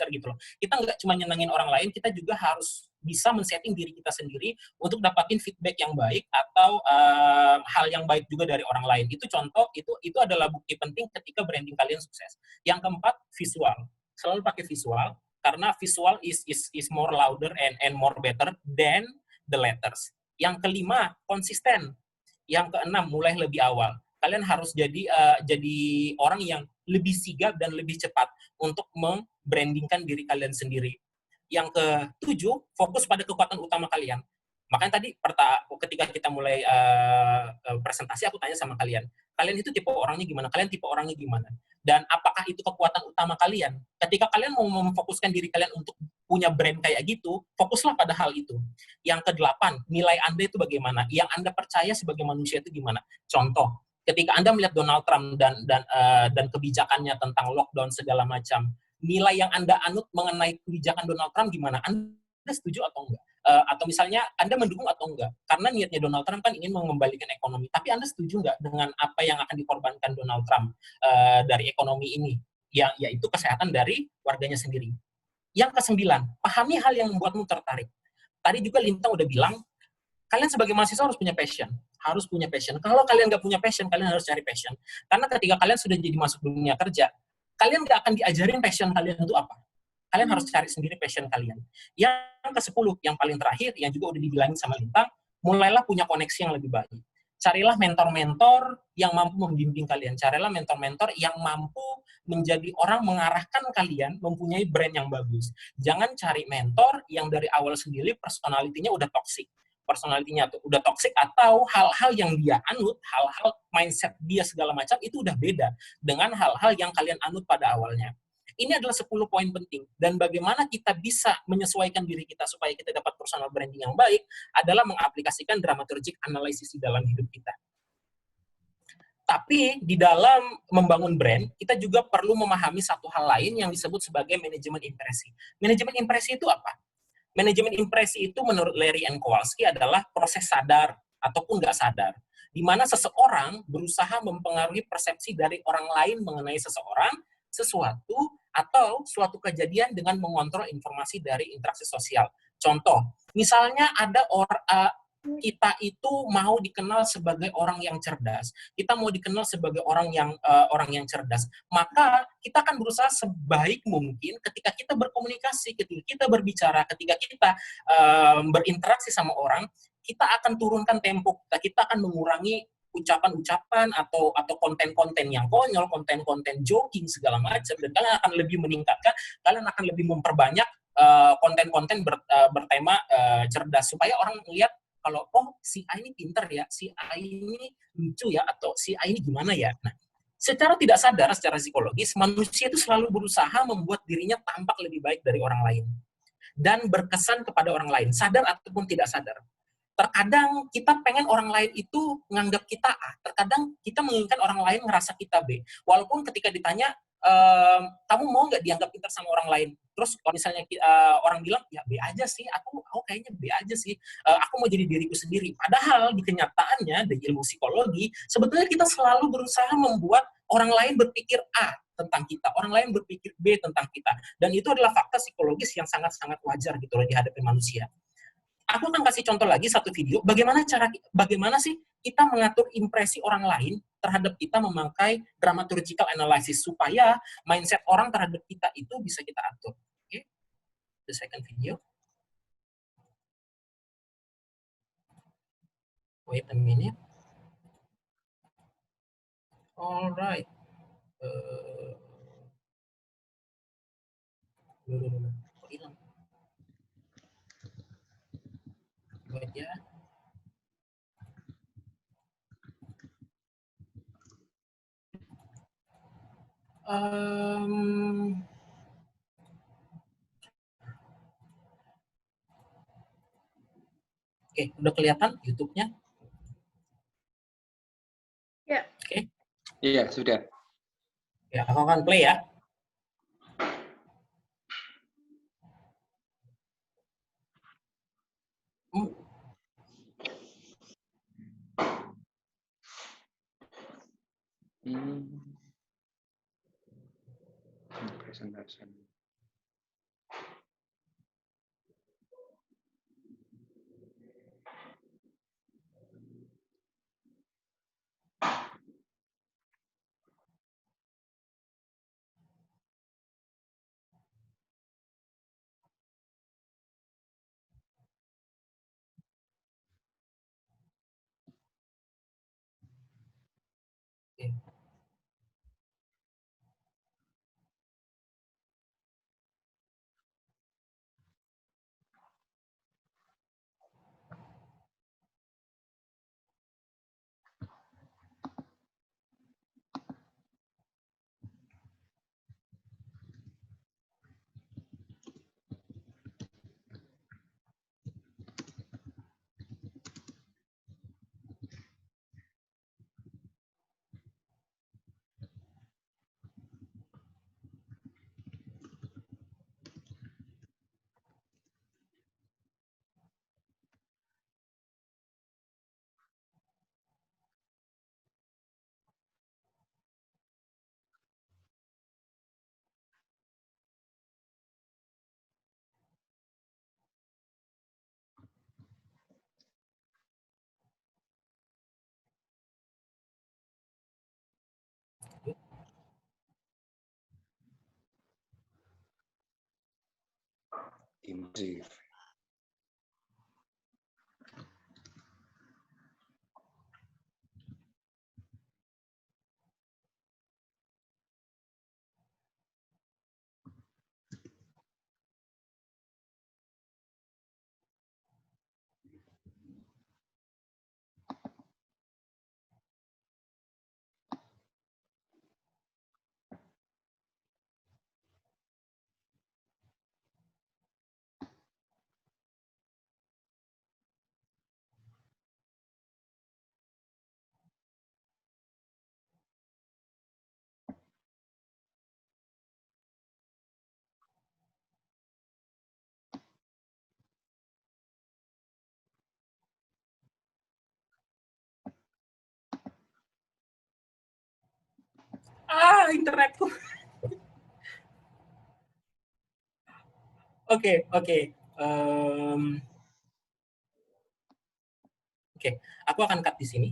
gitu loh. Kita nggak cuma nyenengin orang lain, kita juga harus bisa men-setting diri kita sendiri untuk dapatin feedback yang baik atau hal yang baik juga dari orang lain. Itu contoh, itu adalah bukti penting ketika branding kalian sukses. Yang keempat, visual. Selalu pakai visual karena visual is more louder and more better than the letters. Yang kelima, konsisten. Yang keenam, mulai lebih awal. Kalian harus jadi orang yang lebih sigap dan lebih cepat untuk membrandingkan diri kalian sendiri. Yang ketujuh, fokus pada kekuatan utama kalian. Makanya tadi ketika kita mulai presentasi, aku tanya sama kalian itu tipe orangnya gimana? Kalian tipe orangnya gimana? Dan apakah itu kekuatan utama kalian? Ketika kalian mau memfokuskan diri kalian untuk punya brand kayak gitu, fokuslah pada hal itu. Yang kedelapan, nilai Anda itu bagaimana? Yang Anda percaya sebagai manusia itu gimana? Contoh, ketika Anda melihat Donald Trump dan kebijakannya tentang lockdown segala macam, nilai yang Anda anut mengenai kebijakan Donald Trump gimana? Anda setuju atau enggak? Atau misalnya Anda mendukung atau enggak? Karena niatnya Donald Trump kan ingin mengembalikan ekonomi. Tapi Anda setuju enggak dengan apa yang akan dikorbankan Donald Trump dari ekonomi ini? Yaitu kesehatan dari warganya sendiri. Yang kesembilan, pahami hal yang membuatmu tertarik. Tadi juga Lintang udah bilang, kalian sebagai mahasiswa harus punya passion. Harus punya passion. Kalau kalian nggak punya passion, kalian harus cari passion. Karena ketika kalian sudah jadi masuk dunia kerja, kalian nggak akan diajarin passion kalian itu apa. Kalian harus cari sendiri passion kalian. Yang ke-10, yang paling terakhir, yang juga udah dibilangin sama Lintang, mulailah punya koneksi yang lebih baik. Carilah mentor-mentor yang mampu membimbing kalian. Carilah mentor-mentor yang mampu menjadi orang mengarahkan kalian mempunyai brand yang bagus. Jangan cari mentor yang dari awal sendiri personality-nya udah toxic. Personality-nya tuh udah toxic atau hal-hal yang dia anut, hal-hal mindset dia segala macam itu udah beda dengan hal-hal yang kalian anut pada awalnya. Ini adalah 10 poin penting. Dan bagaimana kita bisa menyesuaikan diri kita supaya kita dapat personal branding yang baik adalah mengaplikasikan dramaturgic analysis di dalam hidup kita. Tapi di dalam membangun brand, kita juga perlu memahami satu hal lain yang disebut sebagai manajemen impresi. Manajemen impresi itu apa? Manajemen impresi itu menurut Larry and Kowalski adalah proses sadar ataupun nggak sadar, di mana seseorang berusaha mempengaruhi persepsi dari orang lain mengenai seseorang, sesuatu, atau suatu kejadian dengan mengontrol informasi dari interaksi sosial. Contoh, misalnya ada kita itu mau dikenal sebagai orang yang cerdas, kita mau dikenal sebagai orang yang cerdas, maka kita akan berusaha sebaik mungkin ketika kita berkomunikasi, ketika kita berbicara, ketika kita berinteraksi sama orang, kita akan turunkan tempo kita akan mengurangi ucapan-ucapan atau konten-konten yang konyol, konten-konten joking segala macam, dan kalian akan lebih meningkatkan, kalian akan lebih memperbanyak konten-konten bertema cerdas supaya orang melihat kalau si A ini pinter ya, si A ini lucu ya, atau si A ini gimana ya. Nah, secara tidak sadar, secara psikologis, manusia itu selalu berusaha membuat dirinya tampak lebih baik dari orang lain dan berkesan kepada orang lain, sadar ataupun tidak sadar. Terkadang kita pengen orang lain itu nganggap kita A, terkadang kita menginginkan orang lain ngerasa kita B. Walaupun ketika ditanya, kamu mau nggak dianggap pintar sama orang lain? Terus kalau misalnya orang bilang, ya B aja sih, aku kayaknya B aja sih, aku mau jadi diriku sendiri. Padahal di kenyataannya, dari ilmu psikologi, sebetulnya kita selalu berusaha membuat orang lain berpikir A tentang kita, orang lain berpikir B tentang kita. Dan itu adalah fakta psikologis yang sangat-sangat wajar gitu loh dihadapi manusia. Aku akan kasih contoh lagi satu video, bagaimana sih kita mengatur impresi orang lain terhadap kita memakai dramaturgical analysis supaya mindset orang terhadap kita itu bisa kita atur. Oke, the second video. Wait a minute. Alright. Hilang. Wait ya. Oke, udah kelihatan YouTube-nya? Ya. Oke. Iya, sudah. Ya, aku akan play ya. Presentasi. Imersif. Internetku. Oke. Oke, aku akan cut di sini.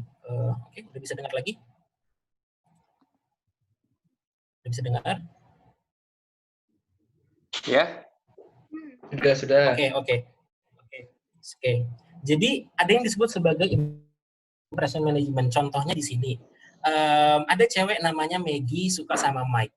Oke, udah bisa dengar lagi? Udah bisa dengar? Ya. Sudah. Oke. Jadi ada yang disebut sebagai impression management. Contohnya di sini. Ada cewek namanya Maggie suka sama Mike.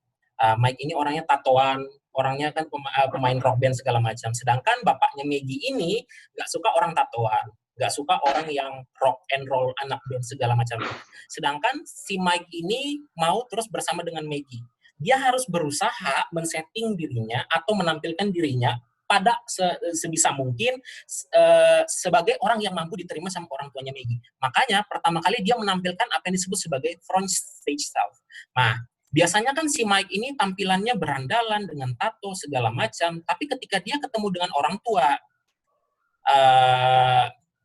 Mike ini orangnya tatoan, orangnya kan pemain rock band segala macam. Sedangkan bapaknya Maggie ini nggak suka orang tatoan, nggak suka orang yang rock and roll, anak band segala macam. Sedangkan si Mike ini mau terus bersama dengan Maggie. Dia harus berusaha men-setting dirinya atau menampilkan dirinya pada sebisa mungkin sebagai orang yang mampu diterima sama orang tuanya Maggie. Makanya pertama kali dia menampilkan apa yang disebut sebagai front stage self. Nah, biasanya kan si Mike ini tampilannya berandalan dengan tato segala macam, tapi ketika dia ketemu dengan orang tua,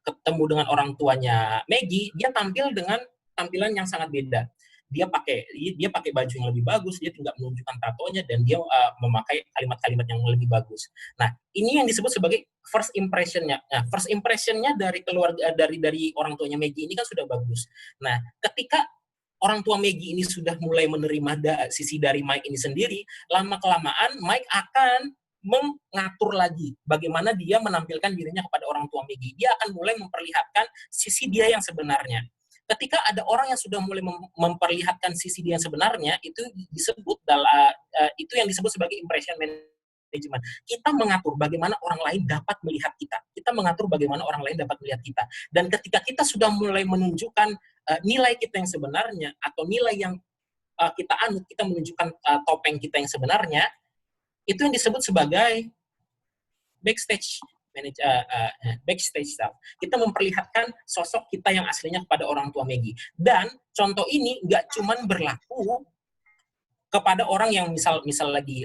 ketemu dengan orang tuanya Maggie, dia tampil dengan tampilan yang sangat beda. Dia pakai baju yang lebih bagus, dia tidak menunjukkan tatonya, dan dia memakai kalimat-kalimat yang lebih bagus. Nah, ini yang disebut sebagai first impression-nya. Nah, first impression-nya dari keluarga dari orang tuanya Maggie ini kan sudah bagus. Nah, ketika orang tua Maggie ini sudah mulai menerima sisi dari Mike ini sendiri, lama-kelamaan Mike akan mengatur lagi bagaimana dia menampilkan dirinya kepada orang tua Maggie. Dia akan mulai memperlihatkan sisi dia yang sebenarnya. Ketika ada orang yang sudah mulai memperlihatkan sisi dia yang sebenarnya, itu yang disebut sebagai impression management. Kita mengatur bagaimana orang lain dapat melihat kita. Kita mengatur bagaimana orang lain dapat melihat kita. Dan ketika kita sudah mulai menunjukkan nilai kita yang sebenarnya atau nilai yang kita anut, kita menunjukkan topeng kita yang sebenarnya, itu yang disebut sebagai backstage stuff. Kita memperlihatkan sosok kita yang aslinya kepada orang tua Maggie. Dan contoh ini nggak cuman berlaku kepada orang yang misal lagi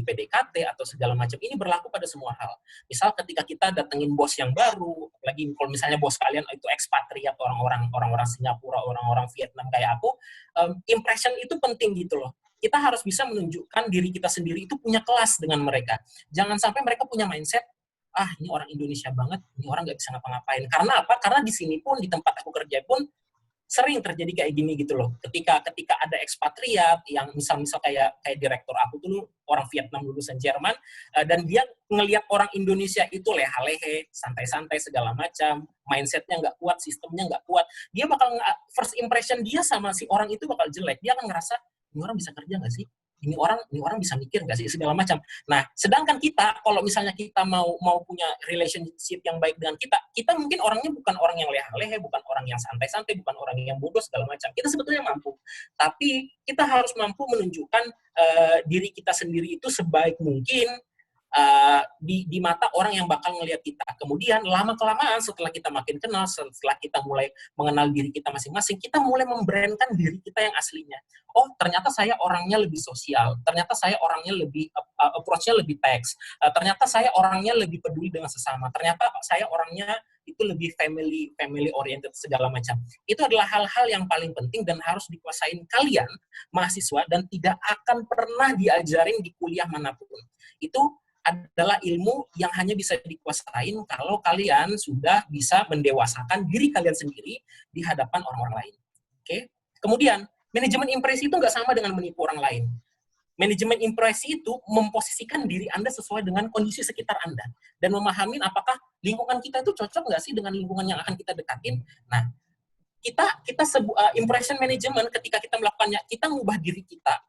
PDKT atau segala macam. Ini berlaku pada semua hal. Misal ketika kita datengin bos yang baru, lagi kalau misalnya bos kalian itu ekspatriat, orang-orang Singapura, orang-orang Vietnam kayak aku, impression itu penting gitu loh. Kita harus bisa menunjukkan diri kita sendiri itu punya kelas dengan mereka. Jangan sampai mereka punya mindset, ini orang Indonesia banget, ini orang nggak bisa ngapa-ngapain. Karena apa? Karena di sini pun, di tempat aku kerja pun, sering terjadi kayak gini gitu loh. Ketika ada ekspatriat yang misal kayak direktur aku tuh orang Vietnam lulusan Jerman, dan dia ngelihat orang Indonesia itu leha-lehe, santai-santai segala macam, mindsetnya nggak kuat, sistemnya nggak kuat, dia bakal first impression dia sama si orang itu bakal jelek. Dia akan ngerasa, ini orang bisa kerja nggak sih? Ini orang bisa mikir nggak sih, segala macam. Nah, sedangkan kita kalau misalnya kita mau punya relationship yang baik dengan kita mungkin orangnya bukan orang yang leha-lehe, bukan orang yang santai-santai, bukan orang yang bodoh segala macam. Kita sebetulnya mampu, tapi kita harus mampu menunjukkan diri kita sendiri itu sebaik mungkin di mata orang yang bakal ngelihat kita. Kemudian lama-kelamaan setelah kita makin kenal, setelah kita mulai mengenal diri kita masing-masing, kita mulai membrandkan diri kita yang aslinya. Oh, ternyata saya orangnya lebih sosial, ternyata saya orangnya lebih approach-nya lebih teks, ternyata saya orangnya lebih peduli dengan sesama, ternyata saya orangnya itu lebih family oriented segala macam. Itu adalah hal-hal yang paling penting dan harus dikuasain kalian mahasiswa dan tidak akan pernah diajarin di kuliah manapun. Itu adalah ilmu yang hanya bisa dikuasain kalau kalian sudah bisa mendewasakan diri kalian sendiri di hadapan orang-orang lain. Oke? Kemudian, manajemen impresi itu nggak sama dengan menipu orang lain. Manajemen impresi itu memposisikan diri Anda sesuai dengan kondisi sekitar Anda dan memahami apakah lingkungan kita itu cocok nggak sih dengan lingkungan yang akan kita dekatin. Nah, impression management ketika kita melakukannya, kita mengubah diri kita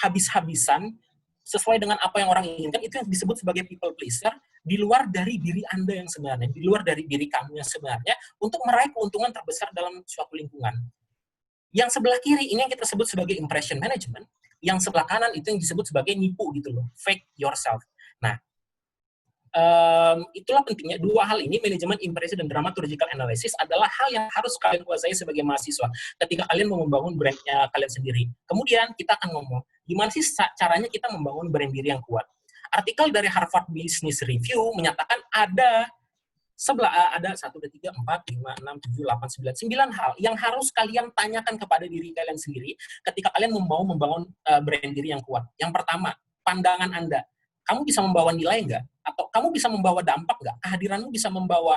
habis-habisan sesuai dengan apa yang orang inginkan, itu yang disebut sebagai people pleaser, di luar dari diri Anda yang sebenarnya, di luar dari diri kamu yang sebenarnya, untuk meraih keuntungan terbesar dalam suatu lingkungan. Yang sebelah kiri, ini yang kita sebut sebagai impression management, yang sebelah kanan itu yang disebut sebagai nipu gitu loh, fake yourself. Nah, itulah pentingnya dua hal ini, manajemen impresi dan dramaturgical analysis adalah hal yang harus kalian kuasai sebagai mahasiswa ketika kalian mau membangun brandnya kalian sendiri. Kemudian kita akan ngomong gimana sih caranya kita membangun brand diri yang kuat. Artikel dari Harvard Business Review menyatakan ada 1, 2, 3, 4, 5, 6, 7, 8, 9 hal yang harus kalian tanyakan kepada diri kalian sendiri ketika kalian mau membangun brand diri yang kuat. Yang pertama, pandangan Anda. Kamu bisa membawa nilai nggak? Atau kamu bisa membawa dampak nggak? Kehadiranmu bisa membawa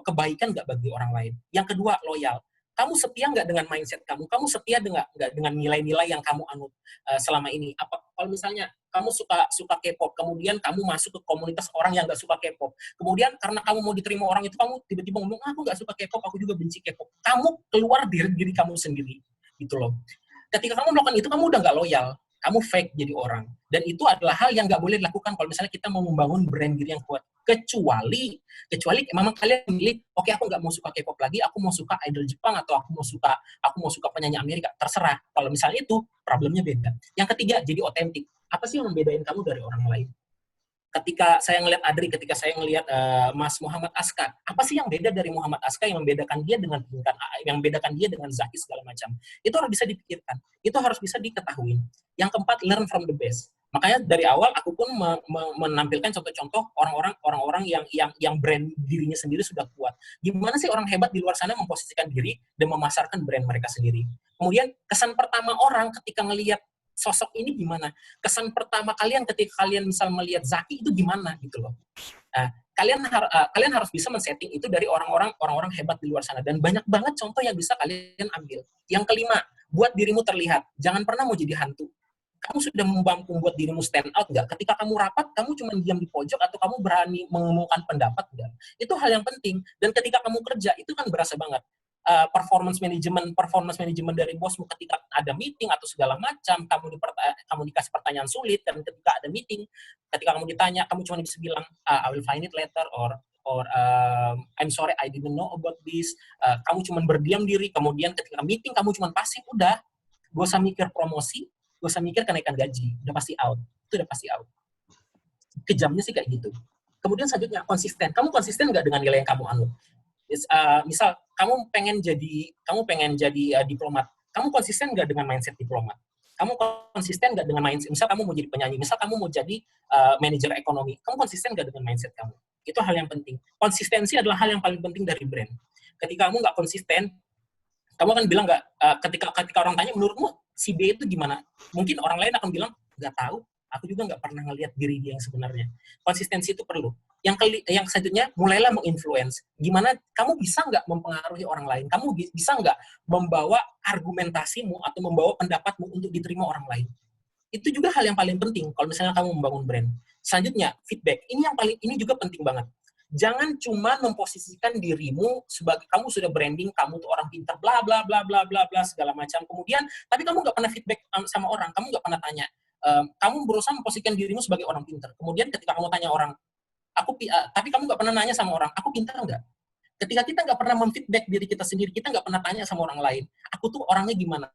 kebaikan nggak bagi orang lain? Yang kedua, loyal. Kamu setia nggak dengan mindset kamu? Kamu setia nggak dengan nilai-nilai yang kamu anut selama ini? Kalau misalnya kamu suka K-pop, kemudian kamu masuk ke komunitas orang yang nggak suka K-pop, kemudian karena kamu mau diterima orang itu, kamu tiba-tiba ngomong, aku nggak suka K-pop, aku juga benci K-pop. Kamu keluar dari diri kamu sendiri, gitu loh. Ketika kamu melakukan itu, kamu udah nggak loyal. Kamu fake jadi orang. Dan itu adalah hal yang nggak boleh dilakukan kalau misalnya kita mau membangun brand diri yang kuat. Kecuali memang kalian memilih, oke, aku nggak mau suka K-pop lagi, aku mau suka idol Jepang, atau aku mau suka penyanyi Amerika. Terserah. Kalau misalnya itu, problemnya beda. Yang ketiga, jadi otentik. Apa sih yang membedain kamu dari orang lain? Ketika saya ngelihat Adri, ketika saya ngelihat Mas Muhammad Aska, apa sih yang beda dari Muhammad Aska yang membedakan dia dengan Zaki segala macam? Itu harus bisa dipikirkan, itu harus bisa diketahui. Yang keempat, learn from the best. Makanya dari awal aku pun menampilkan contoh-contoh orang-orang yang brand dirinya sendiri sudah kuat. Gimana sih orang hebat di luar sana memposisikan diri dan memasarkan brand mereka sendiri? Kemudian kesan pertama orang ketika ngelihat sosok ini gimana? Kesan pertama kalian ketika kalian misal melihat Zaki itu gimana gitu loh. Kalian harus bisa men-setting itu dari orang-orang hebat di luar sana, dan banyak banget contoh yang bisa kalian ambil. Yang kelima, buat dirimu terlihat. Jangan pernah mau jadi hantu. Kamu sudah mampu membuat dirimu stand out nggak? Ketika kamu rapat, kamu cuma diam di pojok atau kamu berani mengumumkan pendapat nggak? Itu hal yang penting. Dan ketika kamu kerja, itu kan berasa banget. Performance management dari bosmu ketika ada meeting atau segala macam, kamu dikasih pertanyaan sulit, dan ketika ada meeting, ketika kamu ditanya, kamu cuma bisa bilang, I will find it later, or I'm sorry, I didn't know about this. Kamu cuma berdiam diri, kemudian ketika meeting kamu cuma pasif, udah, gak usah mikir promosi, gak usah mikir kenaikan gaji, udah pasti out. Itu udah pasti out. Kejamnya sih kayak gitu. Kemudian selanjutnya, konsisten. Kamu konsisten nggak dengan nilai yang kamu anut? Misal kamu pengen jadi diplomat, kamu konsisten nggak dengan mindset diplomat? Kamu konsisten nggak dengan mindset? Misal kamu mau jadi penyanyi, misal kamu mau jadi manajer ekonomi, kamu konsisten nggak dengan mindset kamu? Itu hal yang penting. Konsistensi adalah hal yang paling penting dari brand. Ketika kamu nggak konsisten, kamu akan bilang nggak, ketika orang tanya, menurutmu si B itu gimana? Mungkin orang lain akan bilang, nggak tahu, aku juga nggak pernah ngelihat diri dia yang sebenarnya. Konsistensi itu perlu. Yang selanjutnya, mulailah menginfluence. Gimana kamu bisa nggak mempengaruhi orang lain? Kamu bisa nggak membawa argumentasimu atau membawa pendapatmu untuk diterima orang lain? Itu juga hal yang paling penting kalau misalnya kamu membangun brand. Selanjutnya, feedback. Ini juga penting banget. Jangan cuma memposisikan dirimu sebagai kamu sudah branding, kamu tuh orang pintar, bla bla bla bla bla bla segala macam. Kemudian, tapi kamu nggak pernah feedback sama orang, kamu nggak pernah tanya. Kamu berusaha memposisikan dirimu sebagai orang pintar. Kemudian ketika kamu tanya orang, tapi kamu nggak pernah nanya sama orang, aku pintar nggak? Ketika kita nggak pernah memfeedback diri kita sendiri, kita nggak pernah tanya sama orang lain, aku tuh orangnya gimana?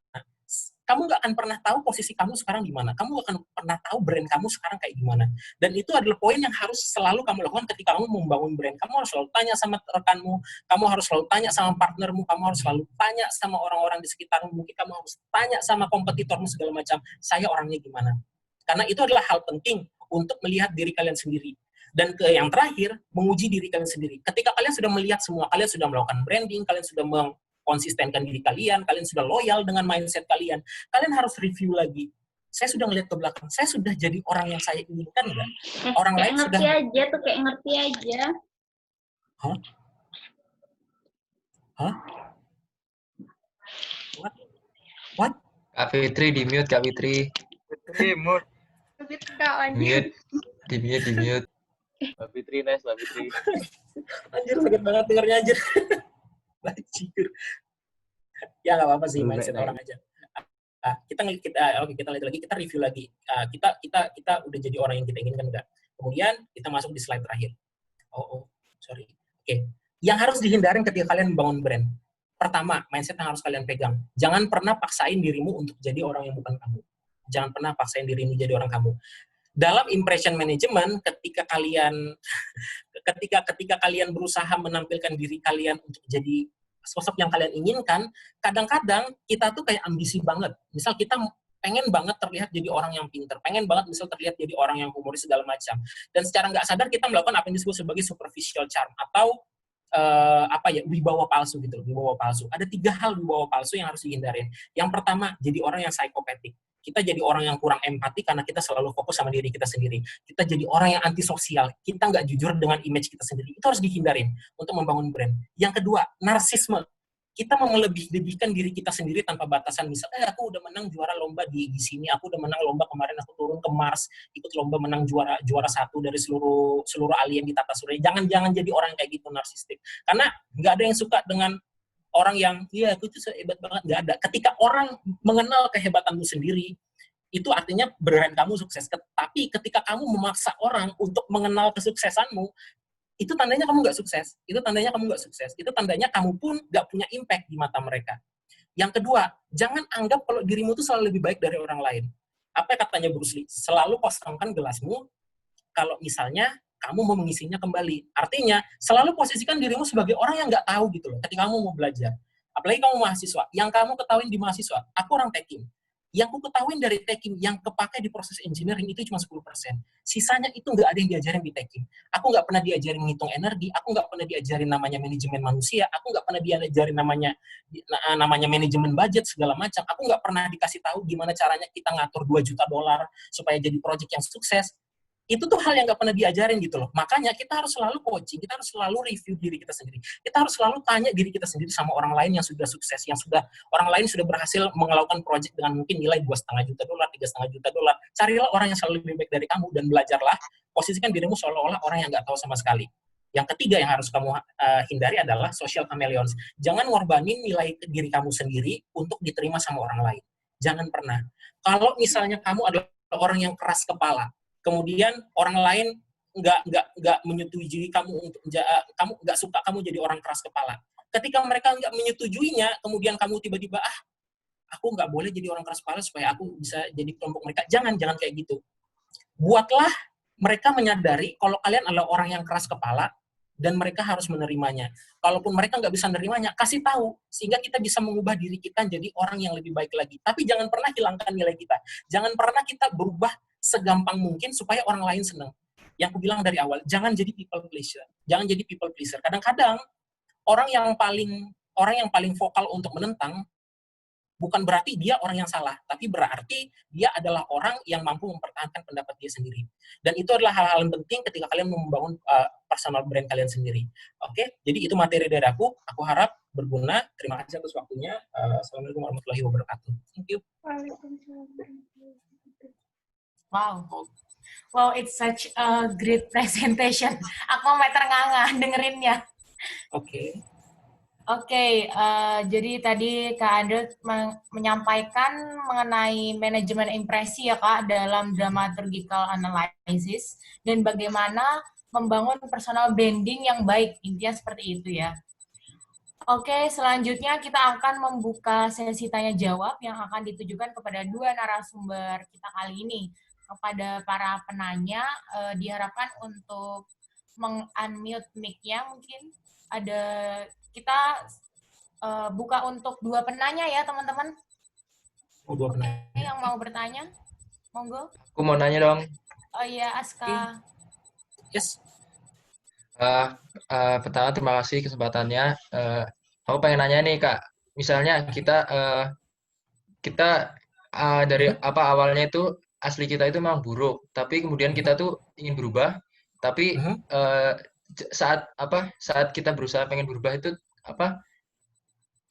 Kamu nggak akan pernah tahu posisi kamu sekarang di mana. Kamu nggak akan pernah tahu brand kamu sekarang kayak gimana. Dan itu adalah poin yang harus selalu kamu lakukan ketika kamu membangun brand. Kamu harus selalu tanya sama rekanmu, kamu harus selalu tanya sama partnermu, kamu harus selalu tanya sama orang-orang di sekitarmu, mungkin kamu harus tanya sama kompetitormu segala macam, saya orangnya gimana. Karena itu adalah hal penting untuk melihat diri kalian sendiri. Dan yang terakhir, menguji diri kalian sendiri. Ketika kalian sudah melihat semua, kalian sudah melakukan branding, kalian sudah konsistenkan diri kalian sudah loyal dengan mindset kalian harus review lagi. Saya sudah melihat ke belakang, saya sudah jadi orang yang saya inginkan nggak? Orang lain sudah... Kayak ngerti aja. Hah? What? Kak Fitri, di-mute, Kak Fitri. Mute. Di-mute. Di-mute. Mbak Fitri, nice, Mbak Fitri. Anjir, sakit banget dengarnya, anjir. Bajir. Ya nggak apa-apa sih, mindset orang aja. Kita lihat lagi, kita review lagi. Kita udah jadi orang yang kita inginkan nggak? Kemudian kita masuk di slide terakhir. Sorry. Oke. Yang harus dihindarin ketika kalian membangun brand. Pertama, mindset yang harus kalian pegang. Jangan pernah paksain dirimu untuk jadi orang yang bukan kamu. Jangan pernah paksain dirimu jadi orang kamu. Dalam impression management, ketika kalian berusaha menampilkan diri kalian untuk jadi sosok yang kalian inginkan, kadang-kadang kita tuh kayak ambisi banget. Misal kita pengen banget terlihat jadi orang yang pintar, pengen banget misal terlihat jadi orang yang humoris segala macam. Dan secara nggak sadar kita melakukan apa yang disebut sebagai superficial charm atau wibawa palsu gitu. Wibawa palsu. Ada 3 hal wibawa palsu yang harus dihindarin. Yang pertama, jadi orang yang psikopatik. Kita jadi orang yang kurang empati karena kita selalu fokus sama diri kita sendiri. Kita jadi orang yang antisosial. Kita nggak jujur dengan image kita sendiri. Itu harus dihindarin untuk membangun brand. Yang kedua, narsisme. Kita mau melebih-lebihkan diri kita sendiri tanpa batasan. Misalnya, aku udah menang juara lomba di sini. Aku udah menang lomba kemarin. Aku turun ke Mars, ikut lomba menang juara 1 dari seluruh alien di tata surya. Jangan jadi orang yang kayak gitu narsistik. Karena nggak ada yang suka dengan orang yang, iya aku itu hebat banget, nggak ada. Ketika orang mengenal kehebatanmu sendiri, itu artinya brand kamu sukses. Tapi ketika kamu memaksa orang untuk mengenal kesuksesanmu, itu tandanya kamu nggak sukses. Itu tandanya kamu nggak sukses. Itu tandanya kamu pun nggak punya impact di mata mereka. Yang kedua, jangan anggap kalau dirimu itu selalu lebih baik dari orang lain. Apa yang katanya Bruce Lee? Selalu kosongkan gelasmu kalau misalnya kamu mau mengisinya kembali. Artinya, selalu posisikan dirimu sebagai orang yang nggak tahu gitu loh, ketika kamu mau belajar. Apalagi kamu mahasiswa. Yang kamu ketahuin di mahasiswa, aku orang tekim. Yang aku ketahuin dari tekim, yang kepakai di proses engineering itu cuma 10%. Sisanya itu nggak ada yang diajarin di tekim. Aku nggak pernah diajarin menghitung energi, aku nggak pernah diajarin namanya manajemen manusia, aku nggak pernah diajarin namanya manajemen budget, segala macam. Aku nggak pernah dikasih tahu gimana caranya kita ngatur $2 juta supaya jadi project yang sukses. Itu tuh hal yang nggak pernah diajarin gitu loh. Makanya kita harus selalu coaching, kita harus selalu review diri kita sendiri. Kita harus selalu tanya diri kita sendiri sama orang lain yang sudah sukses, orang lain sudah berhasil melakukan project dengan mungkin nilai $2,5 juta, $3,5 juta. Carilah orang yang selalu lebih baik dari kamu dan belajarlah. Posisikan dirimu seolah-olah orang yang nggak tahu sama sekali. Yang ketiga yang harus kamu hindari adalah social chameleons. Jangan ngorbanin nilai diri kamu sendiri untuk diterima sama orang lain. Jangan pernah. Kalau misalnya kamu adalah orang yang keras kepala, kemudian orang lain nggak menyetujui kamu untuk kamu nggak suka kamu jadi orang keras kepala. Ketika mereka nggak menyetujuinya, kemudian kamu tiba-tiba aku nggak boleh jadi orang keras kepala supaya aku bisa jadi kelompok mereka. Jangan kayak gitu. Buatlah mereka menyadari kalau kalian adalah orang yang keras kepala dan mereka harus menerimanya. Kalaupun mereka nggak bisa menerimanya, kasih tahu sehingga kita bisa mengubah diri kita jadi orang yang lebih baik lagi. Tapi jangan pernah hilangkan nilai kita. Jangan pernah kita berubah segampang mungkin supaya orang lain senang. Yang aku bilang dari awal, jangan jadi people pleaser. Jangan jadi people pleaser. Kadang-kadang orang yang paling vokal untuk menentang bukan berarti dia orang yang salah, tapi berarti dia adalah orang yang mampu mempertahankan pendapat dia sendiri. Dan itu adalah hal-hal yang penting ketika kalian membangun personal brand kalian sendiri. Oke, jadi itu materi dari aku. Aku harap berguna. Terima kasih atas waktunya. Assalamualaikum warahmatullahi wabarakatuh. Thank you. Wow. Wow, it's such a great presentation. Aku sampai ternganga dengerinnya. Oke. Oke, jadi tadi Kak Andre menyampaikan mengenai manajemen impresi ya Kak dalam dramaturgical analysis dan bagaimana membangun personal branding yang baik, intinya seperti itu ya. Oke, selanjutnya kita akan membuka sesi tanya jawab yang akan ditujukan kepada dua narasumber kita kali ini. Kepada para penanya diharapkan untuk meng-unmute mic-nya mungkin. Ada kita buka untuk dua penanya ya teman-teman. Dua penanya. Oke, yang mau bertanya, monggo. Aku mau nanya dong. Oh iya, Aska. Yes. Pertama terima kasih kesempatannya. Aku pengen nanya nih Kak, misalnya kita dari awalnya itu asli kita itu memang buruk, tapi kemudian kita tuh ingin berubah, tapi saat kita berusaha pengen berubah itu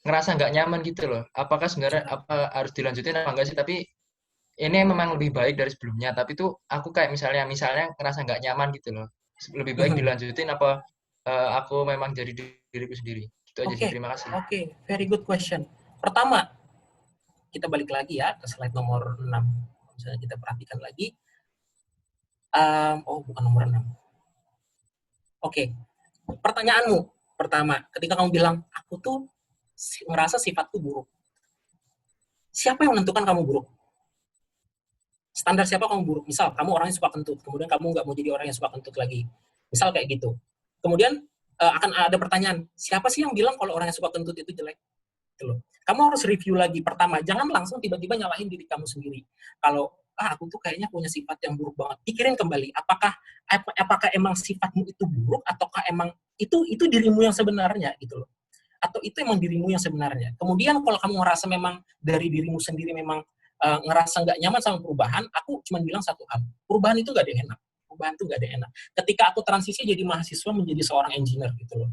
ngerasa nggak nyaman gitu loh. Apakah sebenarnya harus dilanjutin apa enggak sih? Tapi ini memang lebih baik dari sebelumnya, tapi tuh aku kayak misalnya ngerasa nggak nyaman gitu loh. Lebih baik dilanjutin apa aku memang jadi diriku sendiri. Itu aja sih. Terima kasih. Oke, very good question. Pertama, kita balik lagi ya ke slide nomor 6. Misalnya kita perhatikan lagi. Bukan nomor 6. Oke, pertanyaanmu pertama, ketika kamu bilang, aku tuh merasa sifatku buruk. Siapa yang menentukan kamu buruk? Standar siapa kamu buruk? Misal, kamu orangnya suka kentut, kemudian kamu nggak mau jadi orang yang suka kentut lagi. Misal kayak gitu. Kemudian akan ada pertanyaan, siapa sih yang bilang kalau orang yang suka kentut itu jelek? Gitu loh. Kamu harus review lagi pertama, jangan langsung tiba-tiba nyalahin diri kamu sendiri. Kalau aku tuh kayaknya punya sifat yang buruk banget. Pikirin kembali, apakah emang sifatmu itu buruk ataukah emang itu dirimu yang sebenarnya gitu loh. Atau itu emang dirimu yang sebenarnya. Kemudian kalau kamu ngerasa memang dari dirimu sendiri memang ngerasa nggak nyaman sama perubahan, aku cuma bilang satu hal, perubahan itu nggak ada yang enak. Perubahan itu nggak ada yang enak. Ketika aku transisi jadi mahasiswa menjadi seorang engineer gitu loh,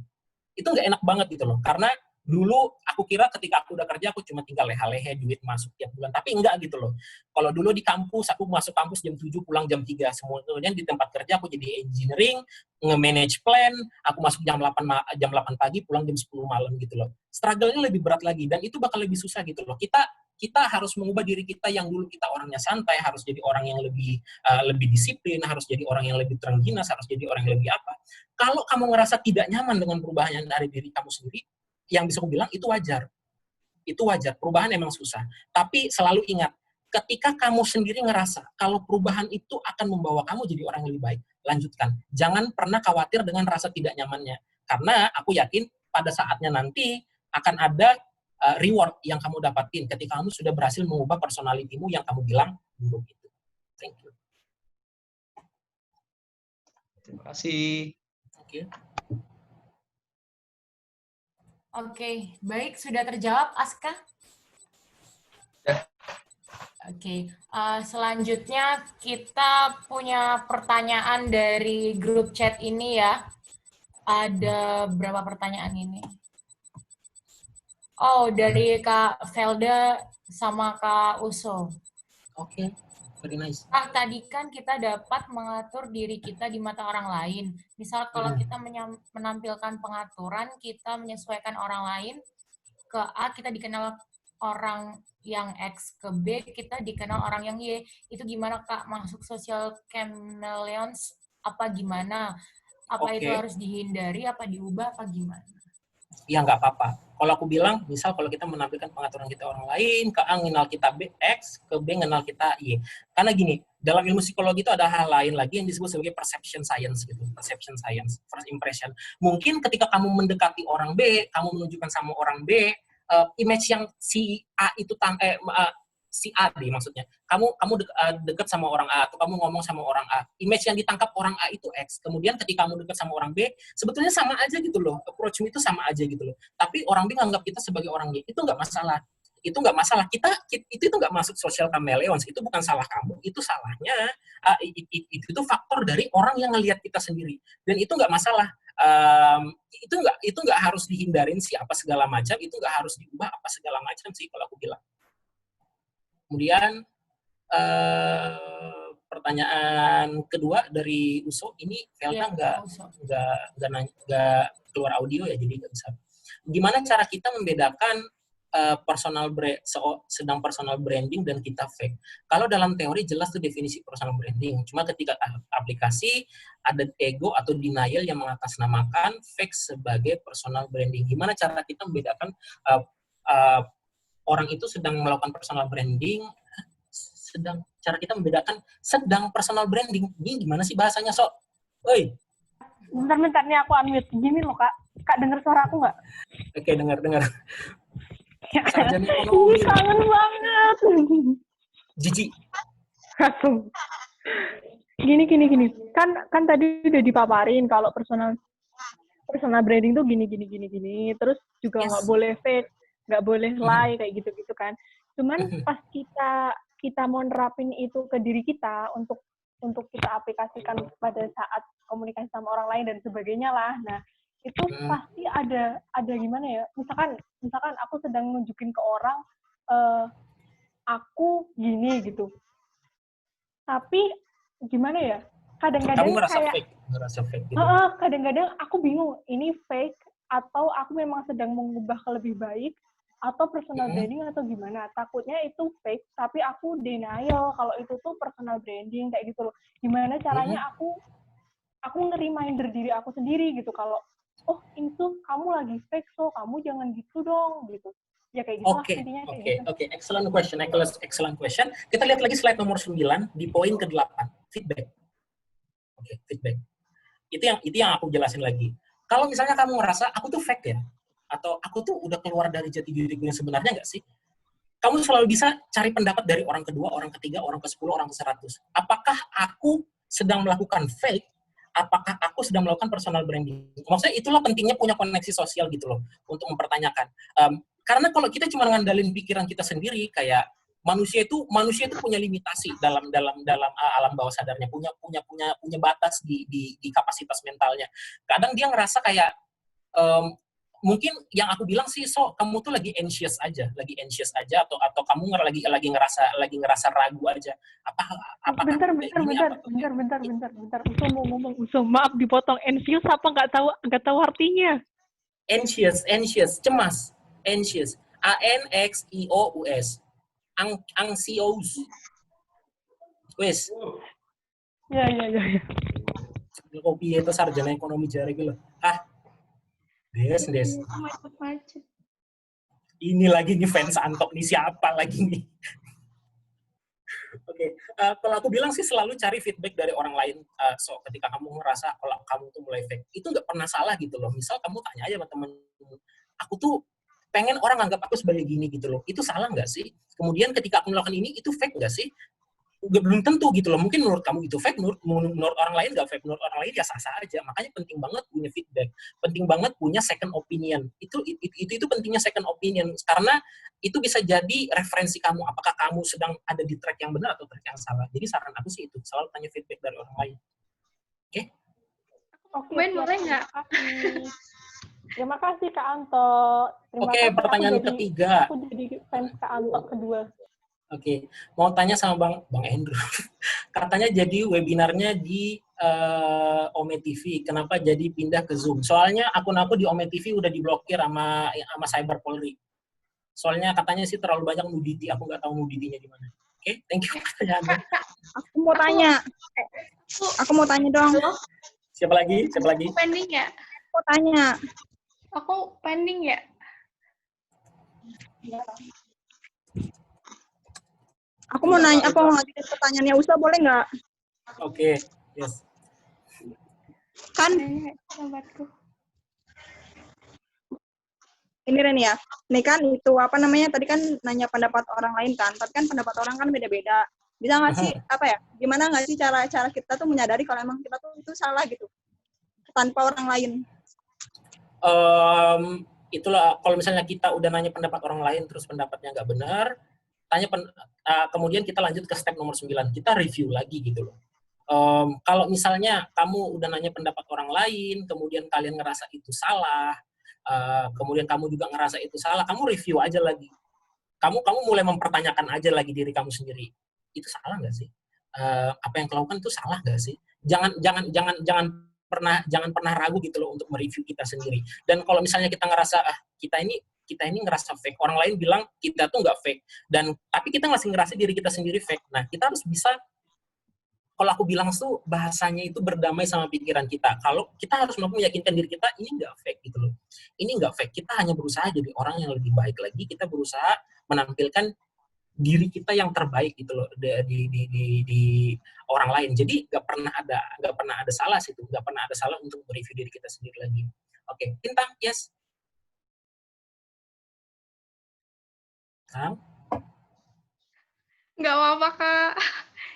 itu nggak enak banget gitu loh. Karena dulu aku kira ketika aku udah kerja aku cuma tinggal leha-lehe duit masuk tiap bulan, tapi enggak gitu loh. Kalau dulu di kampus aku masuk kampus jam 7 pulang jam 3 semua. Kemudian di tempat kerja aku jadi engineering, nge-manage plan, aku masuk jam 8 pagi pulang jam 10 malam gitu loh. Struggle-nya lebih berat lagi dan itu bakal lebih susah gitu loh. Kita harus mengubah diri kita yang dulu kita orangnya santai, harus jadi orang yang lebih disiplin, harus jadi orang yang lebih terengginas, harus jadi orang yang lebih apa. Kalau kamu ngerasa tidak nyaman dengan perubahan yang dari diri kamu sendiri, yang bisa aku bilang itu wajar. Itu wajar, perubahan emang susah. Tapi selalu ingat, ketika kamu sendiri ngerasa kalau perubahan itu akan membawa kamu jadi orang yang lebih baik, lanjutkan. Jangan pernah khawatir dengan rasa tidak nyamannya. Karena aku yakin pada saatnya nanti akan ada reward yang kamu dapatin ketika kamu sudah berhasil mengubah personalitimu yang kamu bilang buruk itu. Thank you. Terima kasih. Oke. Oke, baik, sudah terjawab, Aska? Ya. Oke, selanjutnya kita punya pertanyaan dari grup chat ini ya. Ada berapa pertanyaan ini? Oh, dari Kak Velda sama Kak Uso. Oke. Very nice. Tadi kan kita dapat mengatur diri kita di mata orang lain. Misal kalau kita menampilkan pengaturan, kita menyesuaikan orang lain, ke A kita dikenal orang yang X, ke B kita dikenal orang yang Y. Itu gimana Kak? Masuk social chameleons apa gimana? Apa itu harus dihindari, apa diubah, apa gimana? Ya nggak apa-apa. Kalau aku bilang, misal kalau kita menampilkan pengaturan kita orang lain, ke A ngenal kita B, X, ke B ngenal kita Y. Karena gini, dalam ilmu psikologi itu ada hal lain lagi yang disebut sebagai perception science gitu. Perception science, first impression. Mungkin ketika kamu mendekati orang B, kamu menunjukkan sama orang B, image yang si A itu si A deh maksudnya. Kamu dekat sama orang A atau kamu ngomong sama orang A. Image yang ditangkap orang A itu X. Kemudian ketika kamu dekat sama orang B, sebetulnya sama aja gitu loh. Approach-mu itu sama aja gitu loh. Tapi orang B nganggap kita sebagai orang Y. Itu nggak masalah. itu nggak masalah. Itu nggak masuk social chameleons, itu bukan salah kamu, itu salahnya itu faktor dari orang yang ngelihat kita sendiri, dan itu nggak masalah. Itu nggak harus dihindarin sih apa segala macam, itu nggak harus diubah apa segala macam sih kalau aku bilang. Kemudian pertanyaan kedua dari Uso, ini Velta nggak keluar audio ya, jadi nggak bisa. Gimana cara kita membedakan sedang personal branding dan kita fake? Kalau dalam teori jelas tuh definisi personal branding. Cuma ketika aplikasi ada ego atau denial yang mengatasnamakan fake sebagai personal branding. Gimana cara kita membedakan orang itu sedang melakukan personal branding, cara kita membedakan sedang personal branding. Ini gimana sih bahasanya, Sok? Oi. Bentar nih aku unmute. Gini loh, Kak. Kak dengar suara aku nggak? Oke, dengar. Kangen banget. Jijik. Langsung. Gini. Kan tadi udah dipaparin kalau personal branding tuh gini. Terus juga nggak boleh fake, nggak boleh lie kayak gitu kan. Cuman pas kita mau nerapin itu ke diri kita untuk kita aplikasikan pada saat komunikasi sama orang lain dan sebagainya lah. Nah, itu pasti ada gimana ya? Misalkan aku sedang nunjukin ke orang aku gini gitu. Tapi gimana ya? Kadang-kadang ngerasa fake gitu. Kadang-kadang aku bingung ini fake atau aku memang sedang mengubah ke lebih baik atau personal branding atau gimana. Takutnya itu fake tapi aku denial kalau itu tuh personal branding kayak gitu loh. Gimana caranya aku nge-reminder diri aku sendiri gitu kalau itu kamu lagi fake, so kamu jangan gitu dong gitu. Ya kayak gitu lah intinya kayak gitu. Oke. Excellent question. Kita lihat lagi slide nomor 9 di poin ke-8, feedback. Oke, feedback. Itu yang aku jelasin lagi. Kalau misalnya kamu ngerasa aku tuh fake ya, atau aku tuh udah keluar dari jati diriku yang sebenarnya nggak sih? Kamu selalu bisa cari pendapat dari orang kedua, orang ketiga, orang ke-10, orang ke-100. Apakah aku sedang melakukan fake? Apakah aku sedang melakukan personal branding? Maksudnya itulah pentingnya punya koneksi sosial gitu loh, untuk mempertanyakan. Karena kalau kita cuma ngandalin pikiran kita sendiri, kayak manusia itu punya limitasi dalam alam bawah sadarnya, punya batas di kapasitas mentalnya. Kadang dia ngerasa kayak mungkin yang aku bilang sih, kamu tuh lagi anxious aja atau kamu lagi ngerasa ragu aja. Bentar. Uso mau ngomong. Maaf dipotong. Anxious apa nggak tahu artinya? Anxious, cemas. Anxious. ANXIOUS. Anxious. Wes. Ya. Kopi itu sarjana ekonomi jari gitu. Des. Ini lagi nih fans Antok nih, siapa lagi nih? Oke, kalau aku bilang sih selalu cari feedback dari orang lain. Ketika kamu ngerasa kalau kamu tuh mulai fake, itu nggak pernah salah gitu loh. Misal kamu tanya aja sama temen, aku tuh pengen orang anggap aku sebagai gini gitu loh. Itu salah nggak sih? Kemudian ketika aku melakukan ini, itu fake nggak sih? Belum tentu gitu loh. Mungkin menurut kamu itu fake, menurut orang lain nggak fake, menurut orang lain ya sah-sah aja. Makanya penting banget punya feedback, penting banget punya second opinion. Itu pentingnya second opinion, karena itu bisa jadi referensi kamu. Apakah kamu sedang ada di track yang benar atau track yang salah. Jadi saran aku sih itu, selalu tanya feedback dari orang lain. Oke? Ben, boleh nggak? Terima kasih Kak Anto. Oke, pertanyaan ketiga. Aku jadi fans Kak Anto kedua. Oke, mau tanya sama Bang Andrew. Katanya jadi webinarnya di Ome TV. Kenapa jadi pindah ke Zoom? Soalnya akun aku di Ome TV udah diblokir sama Cyber Polri. Soalnya katanya sih terlalu banyak nudity. Aku nggak tahu nudity-nya di mana. Oke, thank you pertanyaannya. Aku mau tanya. Aku mau tanya dong. Siapa lagi? Aku pending ya? Aku tanya. Aku pending ya? Aku mau nanya, apa mau ngajuin pertanyaannya Usa, boleh nggak? Oke, yes. Kan, ini Ren ya, ini kan itu, apa namanya, tadi kan nanya pendapat orang lain kan, tapi kan pendapat orang kan beda-beda. Bisa nggak sih, gimana nggak sih cara kita tuh menyadari kalau emang kita tuh itu salah gitu, tanpa orang lain? itulah kalau misalnya kita udah nanya pendapat orang lain terus pendapatnya nggak benar, kemudian kita lanjut ke step nomor 9, kita review lagi gitu loh. Kalau misalnya kamu udah nanya pendapat orang lain, kemudian kalian ngerasa itu salah, kemudian kamu juga ngerasa itu salah, kamu review aja lagi. Kamu mulai mempertanyakan aja lagi diri kamu sendiri. Itu salah nggak sih? Apa yang kau lakukan itu salah nggak sih? Jangan pernah ragu gitu loh untuk mereview kita sendiri. Dan kalau misalnya kita ngerasa kita ini ngerasa fake, orang lain bilang kita tuh nggak fake, tapi kita masih ngerasa diri kita sendiri fake. Nah, kita harus bisa, kalau aku bilang tuh bahasanya itu berdamai sama pikiran kita. Kalau kita harus mampu meyakinkan diri kita ini nggak fake gitu loh. Ini nggak fake. Kita hanya berusaha jadi orang yang lebih baik lagi. Kita berusaha menampilkan diri kita yang terbaik gitu loh di orang lain. Jadi nggak pernah ada salah situ. Nggak pernah ada salah untuk mereview diri kita sendiri lagi. Oke, Bintang, yes. Kang? Nggak apa-apa, Kak.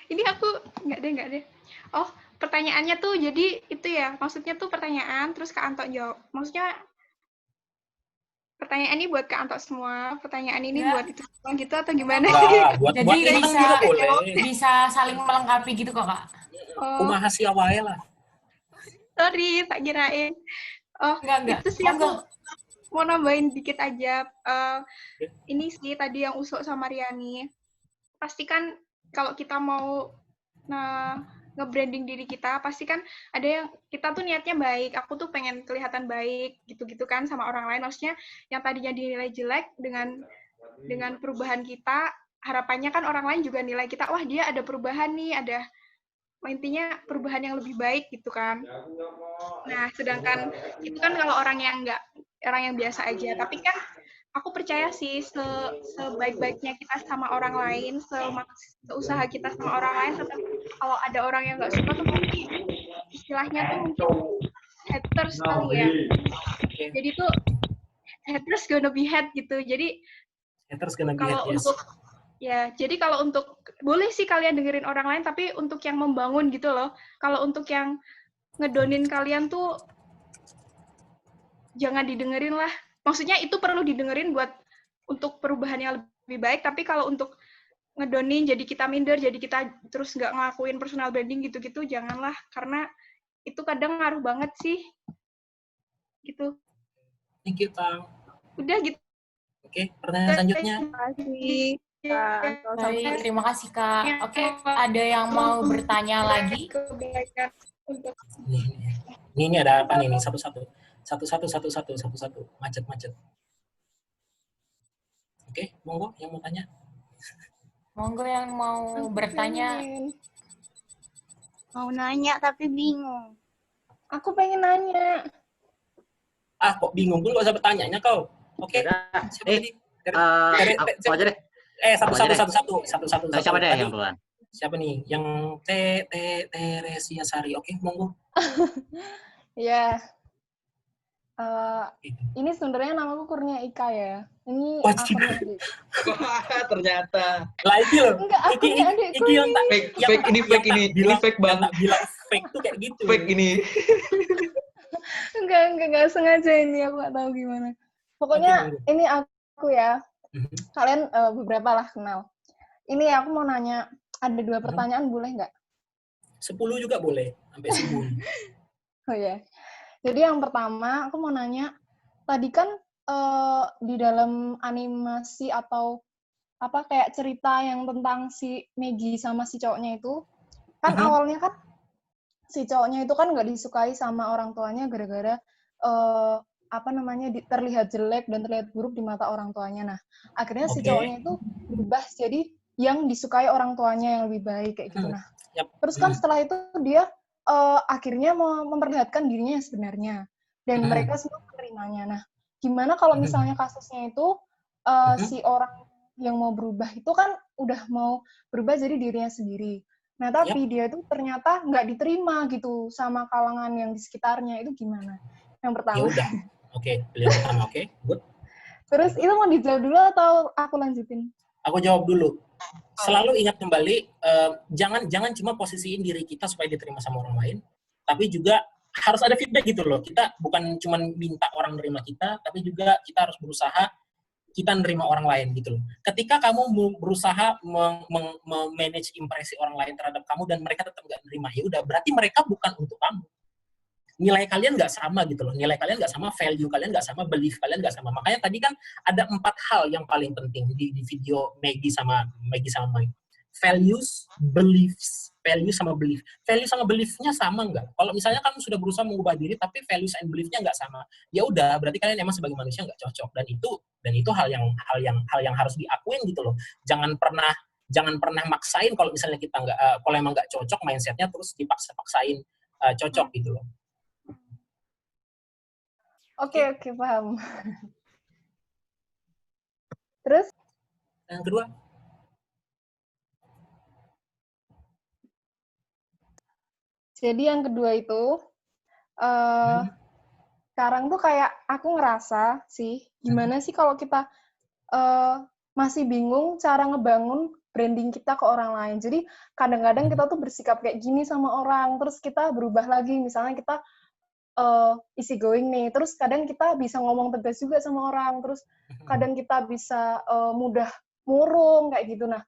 Ini aku nggak deh. Oh, pertanyaannya tuh jadi itu ya, maksudnya tuh pertanyaan terus Kak Anto jawab. Maksudnya pertanyaan ini buat Kak Anto semua, pertanyaan ini buat itu semua gitu atau gimana? Jadi bisa saling melengkapi gitu kok, Kak. Kumahasia wae lah. Sorry, tak kirain. Oh, enggak. Itu sih aku mau nambahin dikit aja. Ini sih tadi yang Usok sama Riani. Pastikan kalau kita mau nge-branding diri kita, pasti kan ada yang kita tuh niatnya baik, aku tuh pengen kelihatan baik gitu-gitu kan sama orang lain. Maksudnya yang tadinya dinilai jelek dengan perubahan kita, harapannya kan orang lain juga nilai kita, wah dia ada perubahan nih, ada intinya perubahan yang lebih baik gitu kan. Nah, sedangkan itu kan kalau orang yang biasa aja, tapi kan aku percaya sih sebaik-baiknya kita sama orang lain, seusaha kita sama orang lain, tetap kalau ada orang yang nggak suka tuh mungkin istilahnya tuh mungkin haters kali ya. Jadi tuh haters gonna be hate gitu. Jadi haters gonna be hate, yes. Jadi kalau untuk boleh sih kalian dengerin orang lain, tapi untuk yang membangun gitu loh. Kalau untuk yang ngedonin kalian tuh jangan didengerin lah. Maksudnya itu perlu didengerin untuk perubahan yang lebih baik, tapi kalau untuk ngedonin jadi kita minder, jadi kita terus nggak ngelakuin personal branding gitu-gitu, janganlah, karena itu kadang ngaruh banget sih. Gitu. Thank you, Kang. Udah gitu. Oke, pertanyaan selanjutnya. Terima kasih. Baik, terima kasih, Kak. Oke, ada yang mau bertanya lagi? Ini ada apa nih? Satu-satu. Macet. Oke, monggo yang mau tanya. Monggo yang mau bertanya. Mau nanya tapi bingung. Aku pengen nanya. Kok bingung? Gue gak usah bertanyanya kau. Oke. Aku aja deh. Satu. Siapa deh yang duluan? Siapa nih? Yang Teresia Sari. Oke, monggo. Ya. Ini sebenarnya namaku Kurnia Ika ya. Ini ternyata. Lagi loh. Enggak, aku enggak ada. Ini fake banget. Bilang fake tuh kayak gitu. Fake ini. Enggak sengaja ini, aku nggak tahu gimana. Pokoknya ini aku ya. Kalian beberapa lah kenal. Ini aku mau nanya, ada 2 pertanyaan boleh nggak? 10 juga boleh, sampai 10. Oh ya. Jadi yang pertama, aku mau nanya, tadi kan di dalam animasi atau apa kayak cerita yang tentang si Maggie sama si cowoknya itu, kan awalnya kan si cowoknya itu kan nggak disukai sama orang tuanya gara-gara terlihat jelek dan terlihat buruk di mata orang tuanya. Nah, akhirnya si cowoknya itu berubah jadi yang disukai orang tuanya yang lebih baik kayak gitu. Nah, terus kan setelah itu dia akhirnya memperlihatkan dirinya yang sebenarnya dan mereka semua menerimanya. Nah, gimana kalau misalnya kasusnya itu si orang yang mau berubah itu kan udah mau berubah jadi dirinya sendiri. Nah, tapi dia itu ternyata nggak diterima gitu sama kalangan yang di sekitarnya. Itu gimana? Yang pertama. Ya udah. Oke, pilihan pertama. Oke, good. Terus itu mau dijawab dulu atau aku lanjutin? Aku jawab dulu. Selalu ingat kembali, jangan cuma posisiin diri kita supaya diterima sama orang lain, tapi juga harus ada feedback gitu loh. Kita bukan cuma minta orang nerima kita, tapi juga kita harus berusaha kita nerima orang lain gitu loh. Ketika kamu berusaha manage impresi orang lain terhadap kamu dan mereka tetap nggak nerima, ya udah berarti mereka bukan untuk kamu. Nilai kalian nggak sama gitu loh. Nilai kalian nggak sama, value kalian nggak sama, belief kalian nggak sama. Makanya tadi kan ada 4 hal yang paling penting di video Maggie sama Mike. Values, beliefs, value sama belief. Value sama beliefnya sama nggak? Kalau misalnya kamu sudah berusaha mengubah diri tapi values and beliefnya nggak sama, ya udah berarti kalian emang sebagai manusia nggak cocok. Dan itu hal yang harus diakuin gitu loh. Jangan pernah maksain kalau misalnya kita nggak kalau emang nggak cocok mindsetnya terus dipaksain cocok gitu loh. Oke, paham. Terus? Yang kedua? Jadi yang kedua itu, sekarang tuh kayak aku ngerasa sih, gimana sih kalau kita masih bingung cara ngebangun branding kita ke orang lain. Jadi kadang-kadang kita tuh bersikap kayak gini sama orang, terus kita berubah lagi, misalnya kita easy going nih, terus kadang kita bisa ngomong tegas juga sama orang, terus kadang kita bisa mudah murung kayak gitu. Nah,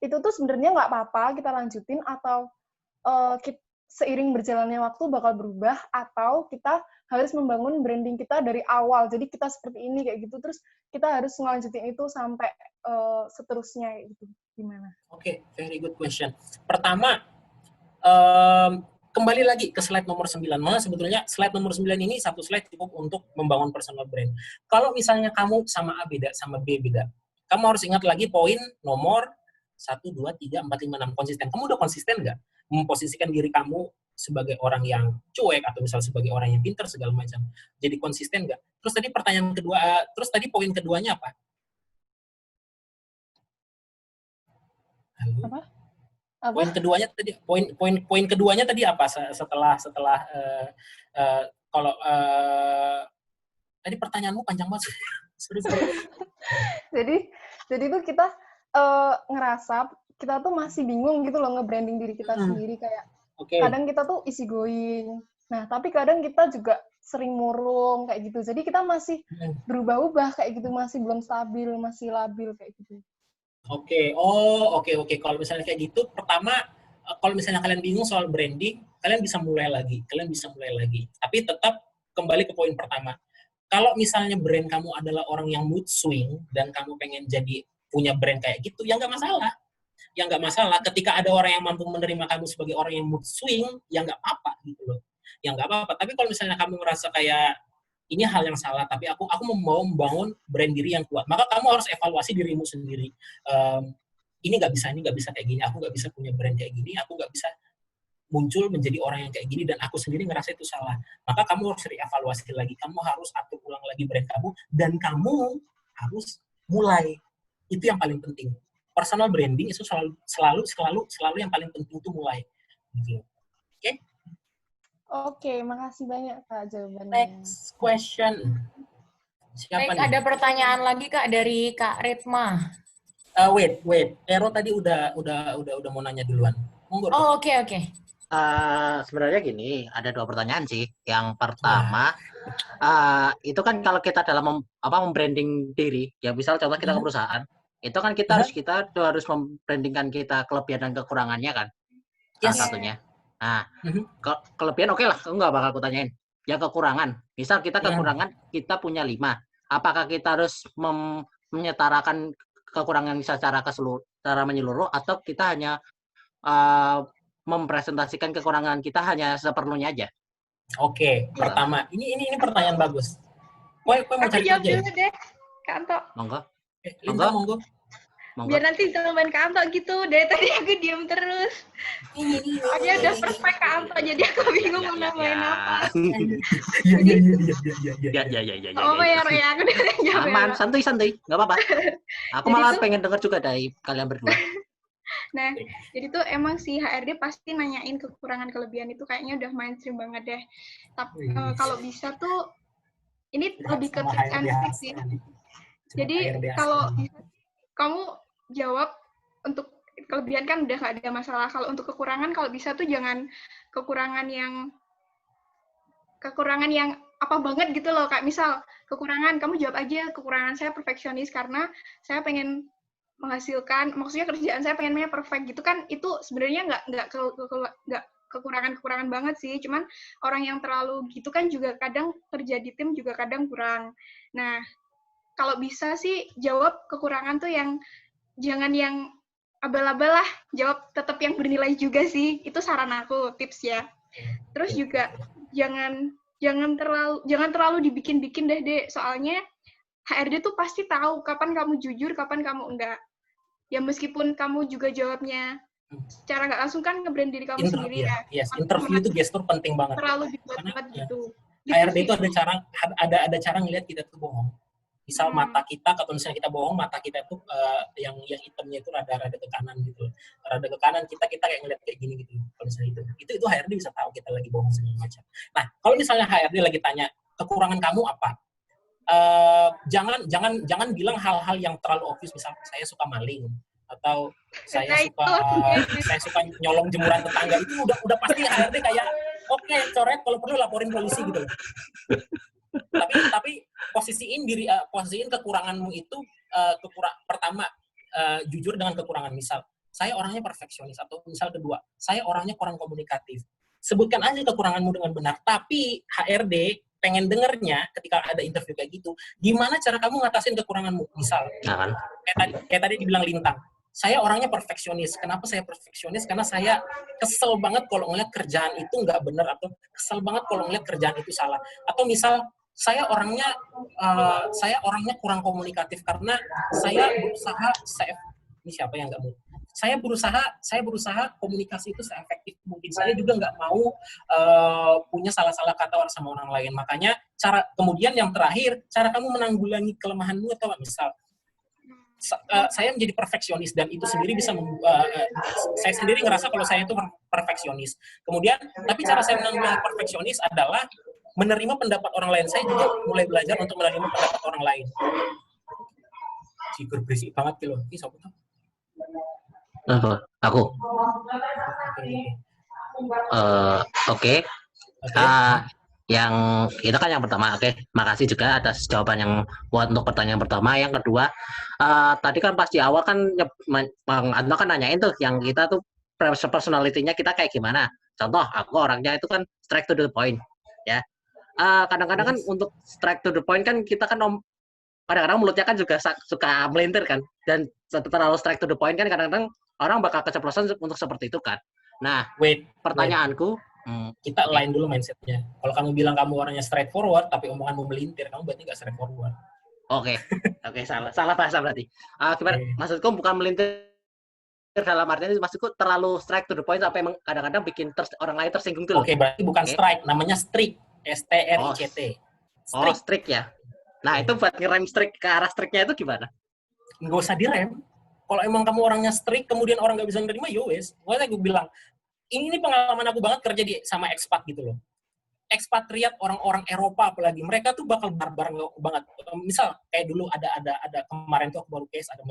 itu tuh sebenarnya nggak apa-apa kita lanjutin atau seiring berjalannya waktu bakal berubah, atau kita harus membangun branding kita dari awal. Jadi kita seperti ini kayak gitu, terus kita harus ngelanjutin itu sampai seterusnya kayak gitu. Gimana? Oke, very good question. Pertama, kembali lagi ke slide nomor 9. Malah sebetulnya slide nomor 9 ini satu slide cukup untuk membangun personal brand. Kalau misalnya kamu sama A beda, sama B beda, kamu harus ingat lagi poin nomor 1, 2, 3, 4, 5, 6, konsisten. Kamu udah konsisten nggak memposisikan diri kamu sebagai orang yang cuek atau misalnya sebagai orang yang pintar segala macam? Jadi konsisten nggak? Terus tadi pertanyaan kedua, terus tadi poin keduanya apa? Halo? Apa? Poin keduanya tadi apa setelah kalau tadi pertanyaanmu panjang banget. jadi tuh kita ngerasa kita tuh masih bingung gitu loh nge-branding diri kita sendiri, kayak kadang kita tuh easy going. Nah, tapi kadang kita juga sering murung kayak gitu. Jadi kita masih berubah-ubah kayak gitu, masih belum stabil, masih labil kayak gitu. Oke. Kalau misalnya kayak gitu, pertama, kalau misalnya kalian bingung soal branding, kalian bisa mulai lagi. Tapi tetap kembali ke poin pertama. Kalau misalnya brand kamu adalah orang yang mood swing, dan kamu pengen punya brand kayak gitu, ya nggak masalah. Ketika ada orang yang mampu menerima kamu sebagai orang yang mood swing, ya nggak apa-apa gitu loh. Ya nggak apa-apa. Tapi kalau misalnya kamu merasa kayak ini hal yang salah, tapi aku mau membangun brand diri yang kuat, maka kamu harus evaluasi dirimu sendiri. Ini nggak bisa kayak gini, aku nggak bisa punya brand kayak gini, aku nggak bisa muncul menjadi orang yang kayak gini, dan aku sendiri ngerasa itu salah. Maka kamu harus reevaluasi lagi, kamu harus atur ulang lagi brand kamu, dan kamu harus mulai. Itu yang paling penting. Personal branding itu selalu yang paling penting itu mulai. Gitu. Oke? Oke, makasih banyak Kak jawabannya. Next question. Siapa Baik, nih? ada pertanyaan lagi Kak dari Kak Retma. Wait. Ero tadi udah mau nanya duluan. Monggo. Oh, oke. Sebenarnya gini, ada 2 pertanyaan sih. Yang pertama, itu kan kalau kita dalam membranding diri, ya misal contoh kita ke perusahaan, itu kan kita harus membrandingkan kita kelebihan dan kekurangannya kan, salah satunya. Nah, kelebihan oke lah, aku nggak bakal aku tanyain. Ya kekurangan, misal kita kekurangan kita punya 5, apakah kita harus menyetarakan kekurangan secara menyeluruh, atau kita hanya mempresentasikan kekurangan kita hanya seperlunya aja? Oke, pertama, ini pertanyaan bagus. Kue mau cari jawab kerja? dulu deh, Kak Anto. Monggo. Biar nanti tambahin Kak Anto gitu. Dari tadi aku diem terus. Soalnya udah perfect Kak Anto, jadi aku bingung mau nambahin apa. Iya. Oh ya, aku udah jawab. Aman, santuy, nggak apa-apa. Aku malah pengen dengar juga dari kalian berdua. Nah, jadi tuh emang si HRD pasti nanyain kekurangan kelebihan itu kayaknya udah mainstream banget deh. Tapi kalau bisa tuh ini lebih ke tips and tricks sih. Jadi kalau kamu jawab untuk kelebihan kan udah gak ada masalah. Kalau untuk kekurangan, kalau bisa tuh jangan kekurangan yang kekurangan yang apa banget gitu loh, kayak misal kekurangan, kamu jawab aja kekurangan saya perfeksionis karena saya pengen menghasilkan, maksudnya kerjaan saya pengennya perfect gitu kan, itu sebenarnya nggak kekurangan banget sih, cuman orang yang terlalu gitu kan juga kadang kerja di tim juga kadang kurang. Nah, kalau bisa sih jawab kekurangan tuh yang jangan yang abal-abal lah, jawab tetap yang bernilai juga sih, itu saran aku, tips ya. Terus juga jangan terlalu dibikin-bikin deh, soalnya HRD tuh pasti tahu kapan kamu jujur, kapan kamu enggak. Ya meskipun kamu juga jawabnya secara nggak langsung kan nge-brand diri kamu sendiri ya. Yes, interview itu gestur penting banget. Terlalu dibuat-buat gitu. HRD itu ada cara ngelihat kita tuh bohong. Misal mata kita, kalau misalnya kita bohong, mata kita tuh yang hitamnya itu rada ke kanan gitu. Rada ke kanan, kita kayak ngeliat kayak gini gitu. Kalau misalnya itu HRD bisa tahu kita lagi bohong segala macam. Nah, kalau misalnya HRD lagi tanya kekurangan kamu apa, jangan bilang hal-hal yang terlalu obvious, misal saya suka maling atau saya suka nyolong jemuran tetangga, itu udah pasti HRD kayak oke, coret, kalau perlu laporin polisi gitu loh. tapi posisiin kekuranganmu itu pertama jujur dengan kekurangan. Misal saya orangnya perfeksionis, atau misal kedua saya orangnya kurang komunikatif. Sebutkan aja kekuranganmu dengan benar, tapi HRD pengen dengernya ketika ada interview kayak gitu, gimana cara kamu ngatasin kekuranganmu. Misal kayak tadi dibilang Lintang, saya orangnya perfeksionis. Kenapa saya perfeksionis? Karena saya kesel banget kalau ngeliat kerjaan itu nggak benar, atau kesel banget kalau ngeliat kerjaan itu salah. Atau misal saya orangnya kurang komunikatif karena saya berusaha ini siapa yang nggak mau? Saya berusaha komunikasi itu seefektif mungkin. Saya juga nggak mau punya salah-salah kata sama orang lain. Makanya kemudian yang terakhir, cara kamu menanggulangi kelemahanmu atau misal saya menjadi perfeksionis dan itu sendiri bisa saya sendiri ngerasa kalau saya itu perfeksionis. Kemudian tapi cara saya menanggulangi perfeksionis adalah menerima pendapat orang lain. Saya juga mulai belajar untuk menerima pendapat orang lain. Cikur berisik banget gitu loh. Ini siapa tuh? Aku. Oke. Yang itu kan yang pertama. Oke. Makasih juga atas jawaban yang buat untuk pertanyaan pertama. Yang kedua, tadi kan pas di awal kan Bang Adno kan nanyain tuh yang kita tuh personality-nya kita kayak gimana. Contoh, aku orangnya itu kan straight to the point, ya. Kadang-kadang kan untuk straight to the point kan kita kan kadang-kadang mulutnya kan juga suka melintir kan, dan terlalu straight to the point kan kadang-kadang orang bakal keceplosan untuk seperti itu kan. Nah, pertanyaanku, kita lain dulu mindsetnya. Kalau kamu bilang kamu orangnya straightforward tapi omonganmu melintir, kamu berarti nggak straightforward. Oke, salah bahasa berarti. Gimana? Maksudku bukan melintir dalam artian maksudku terlalu straight to the point sampai kadang-kadang bikin orang lain tersinggung tuh. Oke, berarti bukan strike, namanya strict. STRICT. Strict ya. Nah, itu buat ngerem strict ke arah strictnya itu gimana? Nggak usah direm. Kalau emang kamu orangnya strict, kemudian orang nggak bisa nerima, yowes. Makanya gue bilang, ini pengalaman aku banget kerja sama expat gitu loh. Ekspatriat orang-orang Eropa apalagi, mereka tuh bakal barbar banget. Misal kayak dulu ada kemarin tuh aku baru case ada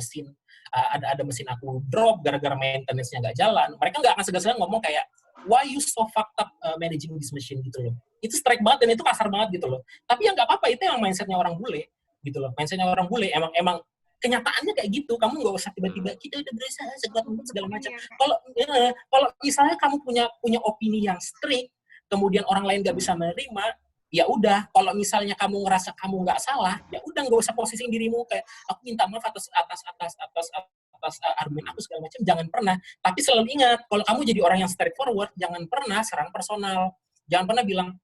mesin aku drop gara-gara maintenance-nya nggak jalan. Mereka nggak akan segan-segan ngomong kayak, why you so fucked up managing this machine gitu loh. Itu strike banget dan itu kasar banget gitu loh. Tapi ya nggak apa-apa, itu yang mindsetnya orang bule gitu loh. Mindsetnya orang bule emang kenyataannya kayak gitu. Kamu nggak usah tiba-tiba kita udah berusaha sekuat mungkin segala macam. Kalau misalnya kamu punya opini yang strict, kemudian orang lain nggak bisa menerima, ya udah. Kalau misalnya kamu ngerasa kamu nggak salah, ya udah nggak usah posisiin dirimu kayak aku minta maaf atas argumen aku segala macam. Jangan pernah. Tapi selalu ingat, kalau kamu jadi orang yang straightforward, jangan pernah serang personal. Jangan pernah bilang,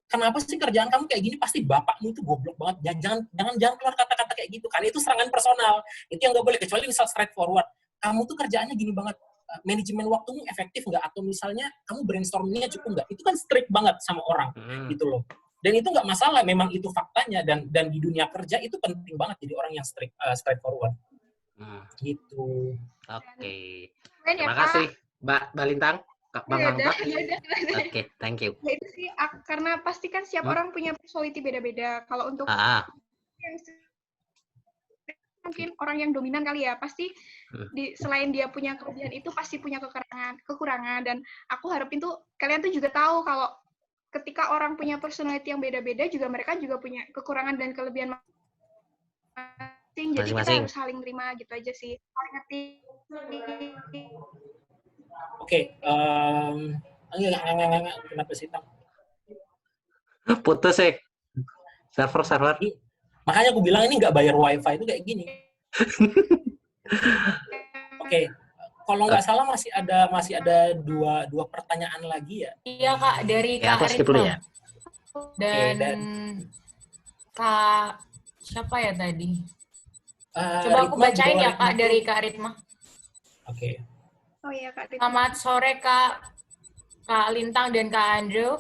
kenapa sih kerjaan kamu kayak gini? Pasti bapakmu itu goblok banget. Jangan keluar kata-kata kayak gitu. Kan itu serangan personal. Itu yang nggak boleh. Kecuali misal straightforward. Kamu tuh kerjaannya gini banget. Manajemen waktumu efektif nggak? Atau misalnya kamu brainstormingnya cukup nggak? Itu kan strict banget sama orang. Gitu loh. Dan itu nggak masalah. Memang itu faktanya. Dan di dunia kerja itu penting banget jadi orang yang straightforward. Gitu. Oke. Terima kasih Mbak Lintang. Bang Angga. Oke, thank you. Ya itu sih, karena pasti kan setiap orang punya personality beda-beda. Kalau untuk mungkin orang yang dominan kali ya, pasti selain dia punya kelebihan itu pasti punya kekurangan. Dan aku harapin tuh kalian tuh juga tahu kalau ketika orang punya personality yang beda-beda juga mereka juga punya kekurangan dan kelebihan masing-masing. Jadi kita harus saling terima gitu aja sih. Saling ngerti. Oke, kenapa sih Tam? Putus sih. Server. Makanya aku bilang ini nggak bayar wifi itu kayak gini. Oke, kalau nggak salah masih ada dua pertanyaan lagi ya. Iya Kak, dari Kak Ritma. Ya. Dan Kak siapa ya tadi? Coba aku bacain ya Kak dari Kak Ritma. Oke. Oh iya Kak Ritma. Selamat sore Kak Lintang dan Kak Andrew.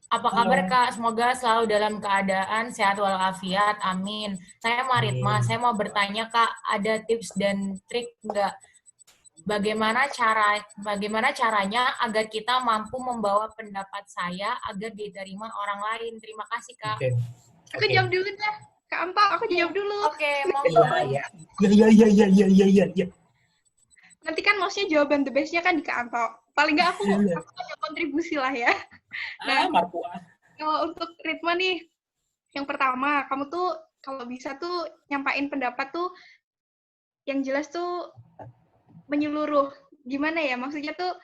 Apa kabar Kak? Semoga selalu dalam keadaan sehat walafiat. Amin. Saya Maritma. Saya mau bertanya Kak, ada tips dan trik nggak? Bagaimana caranya agar kita mampu membawa pendapat saya agar diterima orang lain? Terima kasih Kak. Aku jawab dulu deh. Kak Ampa, aku jawab dulu. Oke, monggo. Iya. Nanti kan maksudnya jawaban the best-nya kan di Kak Ampa. Paling nggak aku ada kontribusi lah ya. Nah, kalau untuk Ritma nih, yang pertama, kamu tuh kalau bisa tuh nyampain pendapat tuh yang jelas tuh menyeluruh. Gimana ya? Maksudnya tuh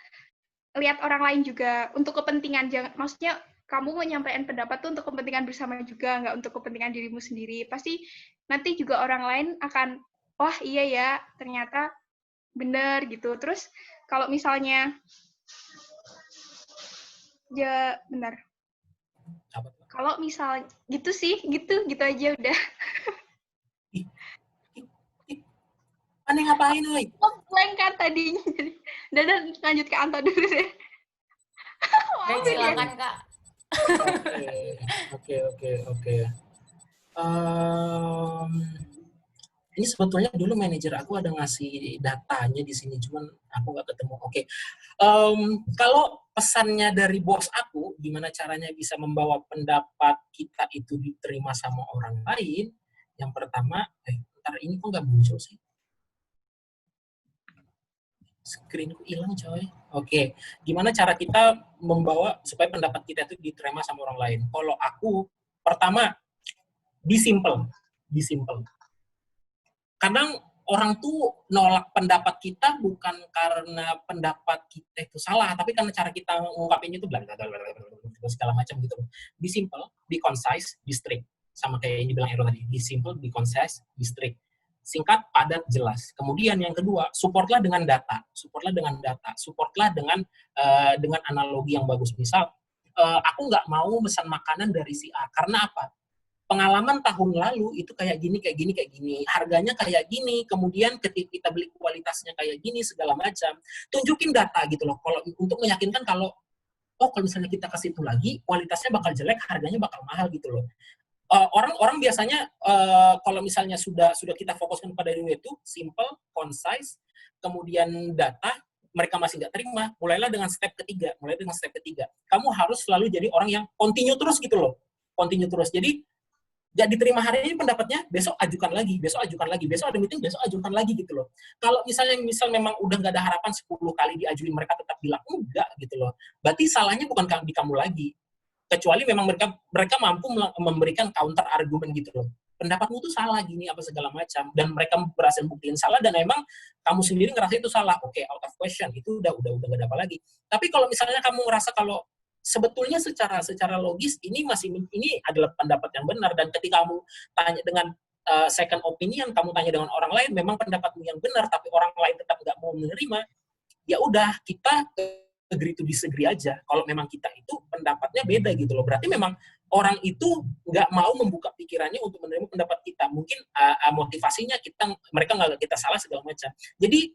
lihat orang lain juga untuk kepentingan. Maksudnya kamu menyampaikan pendapat tuh untuk kepentingan bersama juga, nggak untuk kepentingan dirimu sendiri. Pasti nanti juga orang lain akan, wah iya ya, ternyata benar gitu. Terus kalau misalnya benar. Kalau misal gitu sih, gitu aja udah. Aneh ngapain, Oi? Blank kan tadinya. Dan lanjut ke Anto dulu deh. Baik, silakan Kak. Oke. Ini sebetulnya dulu manajer aku ada ngasih datanya di sini, cuman aku nggak ketemu. Oke. Kalau pesannya dari bos aku, gimana caranya bisa membawa pendapat kita itu diterima sama orang lain? Yang pertama, ntar ini kok nggak muncul sih? Screenku hilang coy. Oke. Gimana cara kita membawa supaya pendapat kita itu diterima sama orang lain? Kalau aku, pertama, be simple. Kadang orang tuh nolak pendapat kita bukan karena pendapat kita itu salah, tapi karena cara kita ngungkapinnya itu segala macam gitu. Be simple, be concise, be strict. Sama kayak yang dibilang Ero tadi. Be simple, be concise, be strict. Singkat, padat, jelas. Kemudian yang kedua, supportlah dengan data. Supportlah dengan analogi yang bagus. Misal, aku nggak mau pesan makanan dari si A. Karena apa? Pengalaman tahun lalu itu kayak gini. Harganya kayak gini. Kemudian ketika kita beli kualitasnya kayak gini, segala macam. Tunjukin data gitu loh. Kalau untuk meyakinkan kalau misalnya kita kasih itu lagi, kualitasnya bakal jelek, harganya bakal mahal gitu loh. Orang biasanya kalau misalnya sudah kita fokuskan pada itu simple, concise, kemudian data, mereka masih nggak terima, mulailah dengan step ketiga. Kamu harus selalu jadi orang yang continue terus gitu loh. Jadi nggak diterima hari ini pendapatnya, besok ajukan lagi, besok ada meeting, besok ajukan lagi gitu loh. Kalau misal memang udah nggak ada harapan 10 kali diajuin, mereka tetap bilang enggak gitu loh. Berarti salahnya bukan di kamu lagi. Kecuali memang mereka mampu memberikan counter argumen gitu loh. Pendapatmu tuh salah gini apa segala macam, dan mereka berhasil buktiin salah, dan emang kamu sendiri ngerasa itu salah, oke, out of question, itu udah gak ada apa lagi. Tapi kalau misalnya kamu ngerasa kalau sebetulnya secara logis ini adalah pendapat yang benar, dan ketika kamu tanya dengan second opinion, kamu tanya dengan orang lain, memang pendapatmu yang benar, tapi orang lain tetap nggak mau menerima, ya udah kita agree to disagree aja. Kalau memang kita itu pendapatnya beda gitu loh, berarti memang orang itu nggak mau membuka pikirannya untuk menerima pendapat kita. Mungkin motivasinya mereka nggak kita salah segala macam. Jadi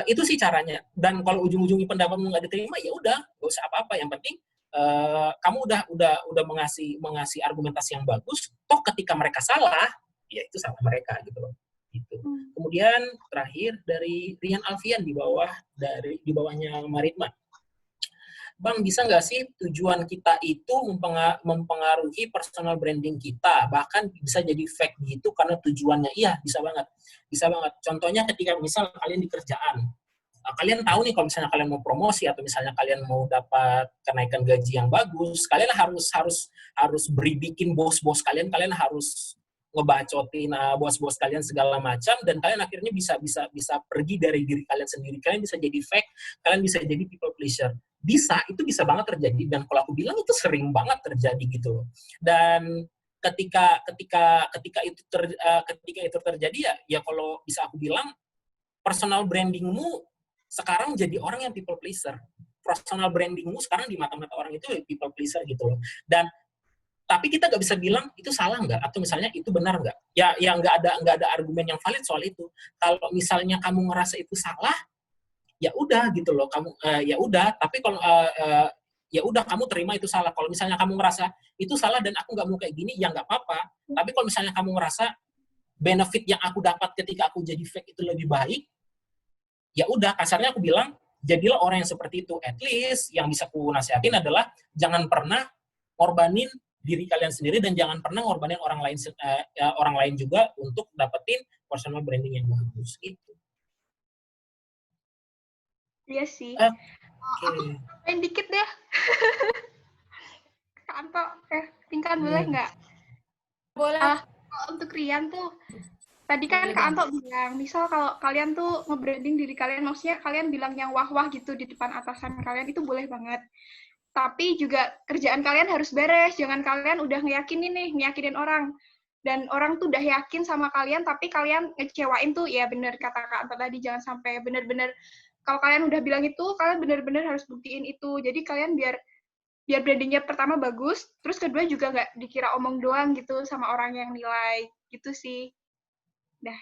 itu sih caranya. Dan kalau ujung-ujungnya pendapatmu nggak diterima, ya udah nggak usah apa-apa. Yang penting kamu udah mengasih argumentasi yang bagus. Toh ketika mereka salah, ya itu salah mereka gitu loh. Gitu. Kemudian terakhir dari Rian Alfian di bawahnya Maritma. Bang, bisa nggak sih tujuan kita itu mempengaruhi personal branding kita, bahkan bisa jadi fake gitu karena tujuannya? Iya, bisa banget. Contohnya ketika misal kalian di kerjaan, kalian tahu nih kalau misalnya kalian mau promosi atau misalnya kalian mau dapat kenaikan gaji yang bagus, kalian harus bikin bos-bos kalian harus ngebacotin bos-bos kalian segala macam, dan kalian akhirnya bisa pergi dari diri kalian sendiri. Kalian bisa jadi fake, kalian bisa jadi people pleaser. Itu bisa banget terjadi, dan kalau aku bilang itu sering banget terjadi gitu loh. Dan ketika itu terjadi ya kalau bisa aku bilang personal brandingmu sekarang jadi orang yang people pleaser. Personal brandingmu sekarang di mata-mata orang itu people pleaser gitu loh. Dan tapi kita nggak bisa bilang itu salah nggak, atau misalnya itu benar nggak. Ya nggak ada argumen yang valid soal itu. Kalau misalnya kamu ngerasa itu salah, ya udah gitu loh. Kamu ya udah. Tapi kalau ya udah kamu terima itu salah. Kalau misalnya kamu ngerasa itu salah dan aku nggak mau kayak gini, ya nggak apa-apa. Tapi kalau misalnya kamu ngerasa benefit yang aku dapat ketika aku jadi fake itu lebih baik, ya udah, kasarnya aku bilang jadilah orang yang seperti itu. At least yang bisa aku nasihatin adalah jangan pernah ngorbanin diri kalian sendiri dan jangan pernah ngorbanin orang lain juga untuk dapetin personal branding yang bagus gitu. Iya sih. Okay. Aku main dikit deh. Kak Anto, tingkat boleh nggak? Boleh. Untuk Rian tuh, tadi kan Kak Anto bilang, misal kalau kalian tuh nge-branding diri kalian, maksudnya kalian bilang yang wah-wah gitu di depan atasan kalian, itu boleh banget. Tapi juga kerjaan kalian harus beres, jangan kalian udah ngeyakinin orang. Dan orang tuh udah yakin sama kalian, tapi kalian ngecewain tuh, ya bener kata Kak Anto tadi, jangan sampai bener-bener, kalau kalian udah bilang itu, kalian bener-bener harus buktiin itu. Jadi kalian biar brandingnya pertama bagus, terus kedua juga nggak dikira omong doang gitu sama orang yang nilai, gitu sih. Dah.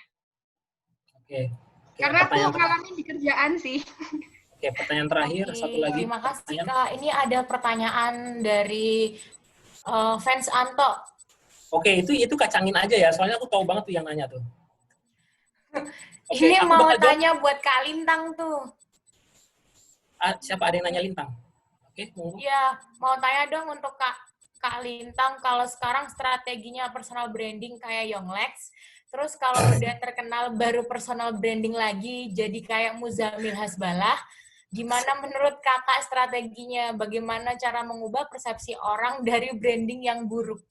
Oke. Karena aku ngalamin di kerjaan sih. Oke, pertanyaan terakhir, satu lagi. Terima kasih, Kak. Ini ada pertanyaan dari fans Anto. Oke, itu kacangin aja ya, soalnya aku tahu banget tuh yang nanya tuh. Ini mau tanya buat Kak Lintang tuh. Siapa ada yang nanya Lintang? Oke, iya, mau tanya dong untuk Kak Lintang, kalau sekarang strateginya personal branding kayak Yonglex, terus kalau udah terkenal baru personal branding lagi, jadi kayak Muzamil Hasbalah, gimana menurut kakak strateginya? Bagaimana cara mengubah persepsi orang dari branding yang buruk?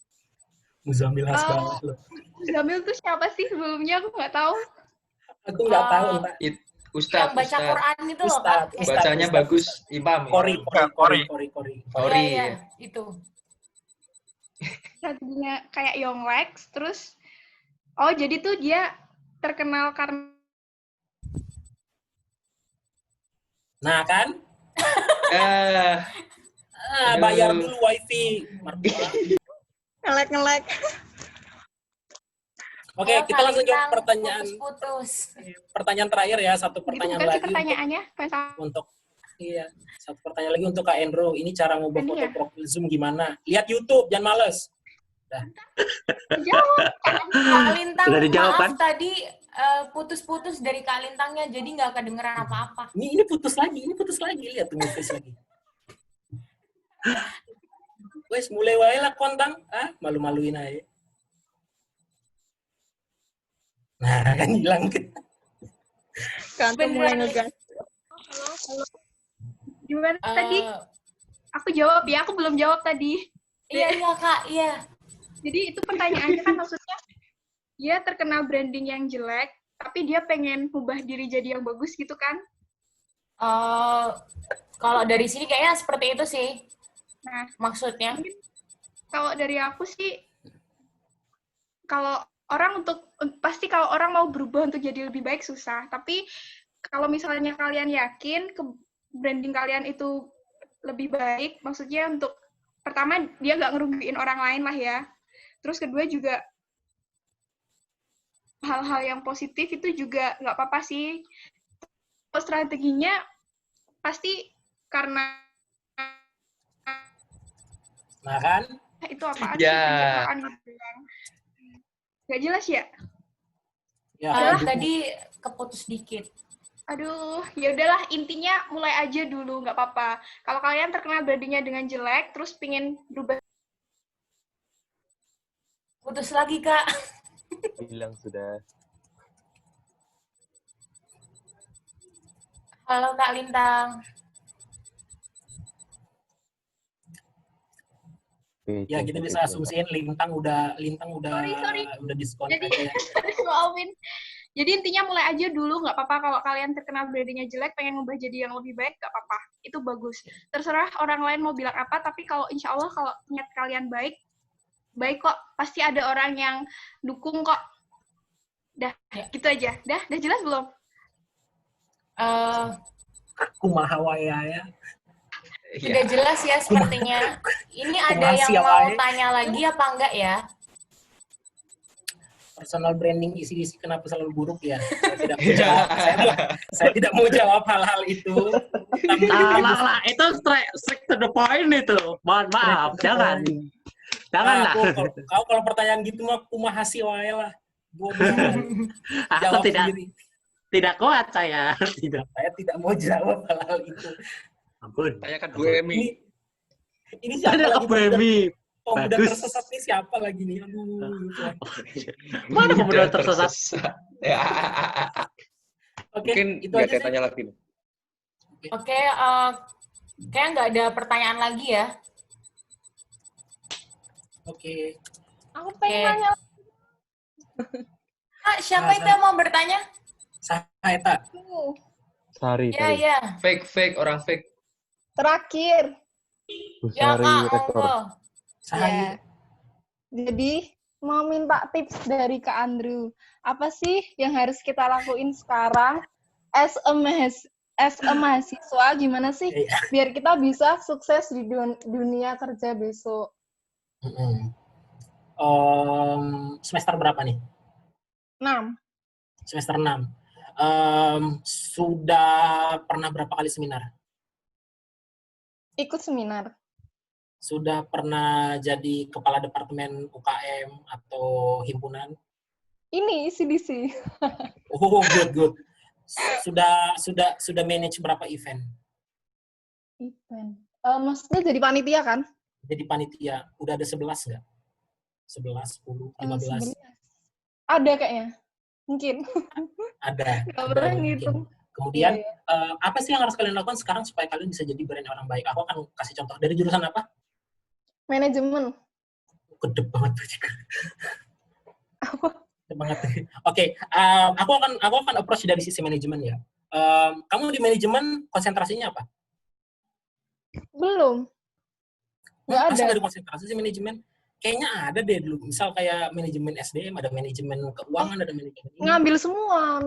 Muzamil Hasbalah loh. Muzamil tuh siapa sih sebelumnya? Aku nggak tahu. Aku nggak tahu, Mbak. Yang baca Quran itu loh, Kak. Bacanya bagus, Imam. Kori. Iya, itu. Strateginya kayak Yonglex, terus jadi tuh dia terkenal karena kan? Bayar dulu wifi. Ngelek. Oke, kita langsung jawab pertanyaan. Putus. Pertanyaan terakhir ya, satu pertanyaan lagi. Pertanyaannya, satu pertanyaan lagi untuk Kak Endro. Ini cara ngubah foto profil Zoom gimana? Lihat YouTube, jangan males. Dah. Jawab. Kak Lintang, sudah dijawab, maaf kan? Tadi putus-putus dari Kak Lintangnya, jadi nggak kedengeran apa-apa. Ini putus lagi, lihat tuh face lagi. Wes mulai wae lah kontang, malu-maluin aja. Nah, kan hilang. Kantor mulai ngegas. Halo. Gimana tadi? Aku jawab ya, aku belum jawab tadi. Iya Kak, iya. Jadi itu pertanyaannya kan maksudnya dia terkenal branding yang jelek, tapi dia pengen ubah diri jadi yang bagus gitu kan? Kalau dari sini kayaknya seperti itu sih. Nah, maksudnya? Kalau dari aku sih, kalau orang mau berubah untuk jadi lebih baik susah. Tapi kalau misalnya kalian yakin branding kalian itu lebih baik, maksudnya untuk pertama dia nggak ngerugiin orang lain lah ya. Terus kedua juga hal-hal yang positif itu juga nggak apa-apa sih. Strateginya pasti karena kan? Itu apaan sih? Nggak jelas ya? Tadi keputus dikit. Aduh, ya udahlah, intinya mulai aja dulu, nggak apa-apa. Kalau kalian terkenal brandingnya dengan jelek, terus pingin berubah. Putus lagi, Kak. Bilang sudah. Halo Kak Lintang. Ya, kita bisa asumsiin Lintang udah diskon Jadi, aja ya. maafin. Jadi intinya mulai aja dulu, nggak apa-apa kalau kalian terkena brandingnya jelek, pengen ngubah jadi yang lebih baik, nggak apa-apa. Itu bagus. Terserah orang lain mau bilang apa, tapi kalau insya Allah kalau niat kalian baik, baik kok. Pasti ada orang yang dukung kok. Dah, gitu aja. Dah jelas belum? Kumaha wae ya. Sudah jelas ya sepertinya. Ini ada yang mau tanya lagi apa enggak ya? Personal branding isi kenapa selalu buruk ya? Saya tidak mau jawab hal-hal itu. Lah, itu straight to the point itu. Mohon maaf, jangan lah. Kau kalau pertanyaan gitu mah kumaha sih wae lah. Aku tidak kuat saya. Saya tidak mau jawab hal-hal itu. Ampun. Tanyakan Bu Emi. Ini siapa lagi? Bu Emi. Pemuda tersesat nih siapa lagi nih? Aduh. Mana pemuda tersesat? Ya. Oke, Mungkin itu nggak aja ada sih. tanya lagi. Oke, kayak nggak ada pertanyaan lagi ya. Oke. Aku pengen nanya. Siapa itu yang mau bertanya? Saya Sari. Iya. Fake, orang fake. Terakhir. Ya, Kak, rektor. monggo. Ya. Jadi, mau minta tips dari Kak Andrew. Apa sih yang harus kita lakuin sekarang as a mahasiswa? Gimana sih biar kita bisa sukses di dunia kerja besok? Semester berapa nih? 6. Semester 6. Sudah pernah berapa kali seminar? Ikut seminar. Sudah pernah jadi kepala departemen UKM atau himpunan? Ini CDC. Oh, good. Sudah manage berapa event? Event. Maksudnya jadi panitia kan? Jadi panitia. Udah ada 11 nggak? 11, 10, 15? Ada kayaknya. Mungkin. Ada. Nggak pernah ngitung. Kemudian, apa sih yang harus kalian lakukan sekarang supaya kalian bisa jadi brand orang baik? Aku akan kasih contoh. Dari jurusan apa? Manajemen. Gede banget tuh juga. Gede banget. Oke, aku akan approach dari sisi manajemen ya. Kamu di manajemen konsentrasinya apa? Belum. Nggak ada. Masa nggak ada konsentrasi sih manajemen? Kayaknya ada deh dulu. Misal kayak manajemen SDM, ada manajemen keuangan, ada manajemen ini. Ngambil semua,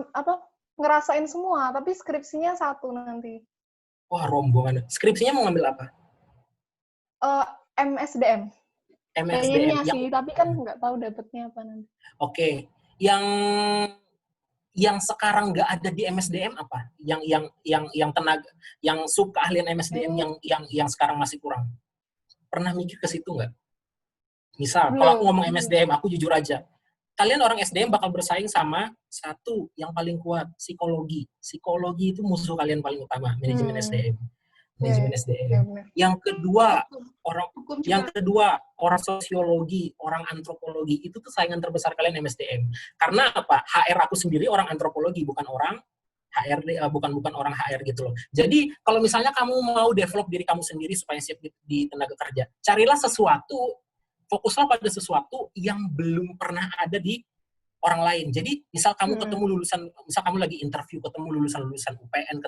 ngerasain semua, tapi skripsinya satu nanti. Wah, rombongan. Skripsinya mau ngambil apa? MSDM. MSDM. Sih, tapi kan nggak tahu dapetnya apa nanti. Oke. Yang sekarang nggak ada di MSDM apa? Yang tenaga, yang sub keahlian MSDM yang sekarang masih kurang. Pernah mikir ke situ nggak? Misal, kalau aku ngomong MSDM, aku jujur aja. Kalian orang SDM bakal bersaing sama satu yang paling kuat, psikologi. Psikologi itu musuh kalian paling utama, manajemen SDM. Manajemen SDM. Yang kedua, orang sosiologi, orang antropologi, itu tuh saingan terbesar kalian MSDM. Karena apa? HR aku sendiri orang antropologi, bukan orang HRD, bukan orang HR gitu loh. Jadi, kalau misalnya kamu mau develop diri kamu sendiri supaya siap di tenaga kerja, carilah sesuatu, fokuslah pada sesuatu yang belum pernah ada di orang lain. Jadi, misal kamu ketemu misal kamu lagi interview, ketemu lulusan UPN,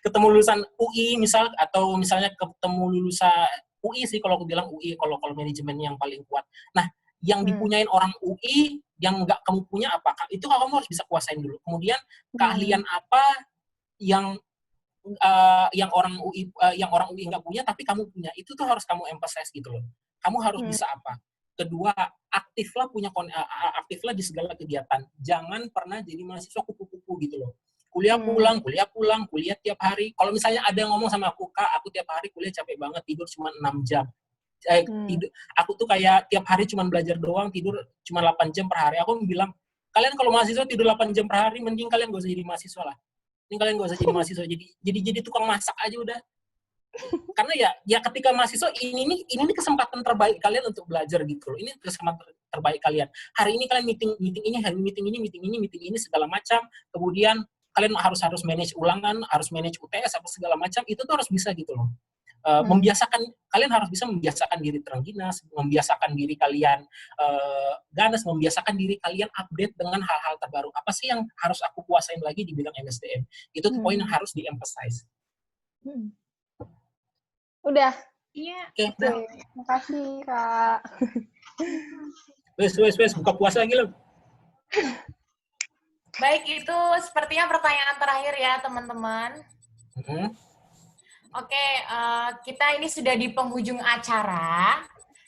ketemu lulusan UI misal, atau misalnya ketemu lulusan UI sih, kalau aku bilang UI, kalau manajemen yang paling kuat. Nah, yang dipunyain orang UI, yang nggak kamu punya apa? Itu kamu harus bisa kuasain dulu. Kemudian, keahlian apa yang orang UI nggak punya tapi kamu punya, itu tuh harus kamu emphasize gitu loh. Kamu harus bisa apa? Kedua, aktiflah di segala kegiatan. Jangan pernah jadi mahasiswa kupu-kupu gitu loh. Kuliah pulang, kuliah tiap hari. Kalau misalnya ada yang ngomong sama aku, Kak, aku tiap hari kuliah capek banget, tidur cuma 6 jam. Aku tuh kayak tiap hari cuma belajar doang, tidur cuma 8 jam per hari. Aku bilang, kalian kalau mahasiswa tidur 8 jam per hari, mending kalian gak usah jadi mahasiswa lah. Ini kalian gak usah jadi mahasiswa, jadi tukang masak aja udah. Karena ya ketika mahasiswa ini kesempatan terbaik kalian untuk belajar gitu loh. Ini kesempatan terbaik kalian. Hari ini kalian meeting ini, hari meeting ini segala macam. Kemudian kalian harus manage ulangan, harus manage UTS apa segala macam, itu tuh harus bisa gitu loh. Membiasakan, kalian harus bisa membiasakan diri Trengginas, membiasakan diri kalian ganas, membiasakan diri kalian update dengan hal-hal terbaru. Apa sih yang harus aku kuasain lagi di bidang MSDM? Itu tuh poin yang harus di-emphasize. Udah. Iya. Oke, Makasih, Kak. Wes, buka puasa lagi loh. Baik, itu sepertinya pertanyaan terakhir ya, teman-teman. Oke, kita ini sudah di penghujung acara.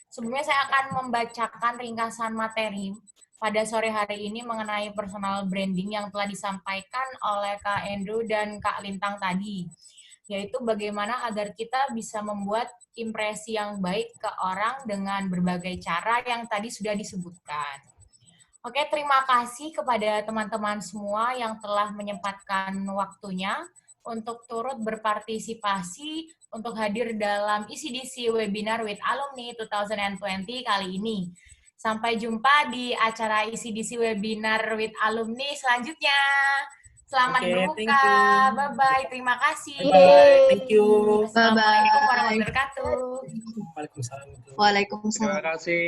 Sebelumnya saya akan membacakan ringkasan materi pada sore hari ini mengenai personal branding yang telah disampaikan oleh Kak Andrew dan Kak Lintang tadi, yaitu bagaimana agar kita bisa membuat impresi yang baik ke orang dengan berbagai cara yang tadi sudah disebutkan. Oke, terima kasih kepada teman-teman semua yang telah menyempatkan waktunya untuk turut berpartisipasi untuk hadir dalam ECDC Webinar with Alumni 2020 kali ini. Sampai jumpa di acara ECDC Webinar with Alumni selanjutnya. Selamat berbuka. Bye-bye. Terima kasih. Bye-bye. Thank you. Assalamualaikum warahmatullahi wabarakatuh. Waalaikumsalam. Waalaikumsalam. Terima kasih.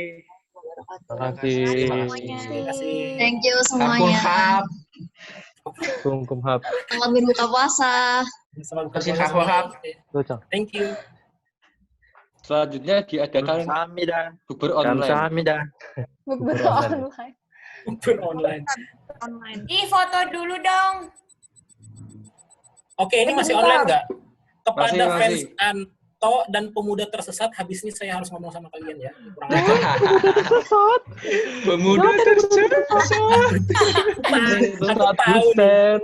Terima kasih. Thank you semuanya. Kumhab. Selamat berbuka puasa. Selamat berbuka puasa. Thank you. Selanjutnya diadakan bukber online. Bukber online. Bukber online. Ih, foto dulu dong. Oke, ini masih online nggak? Kepada Masih. fans Anto dan pemuda tersesat, habis ini saya harus ngomong sama kalian ya. Pemuda tersesat. Aku tahu nih.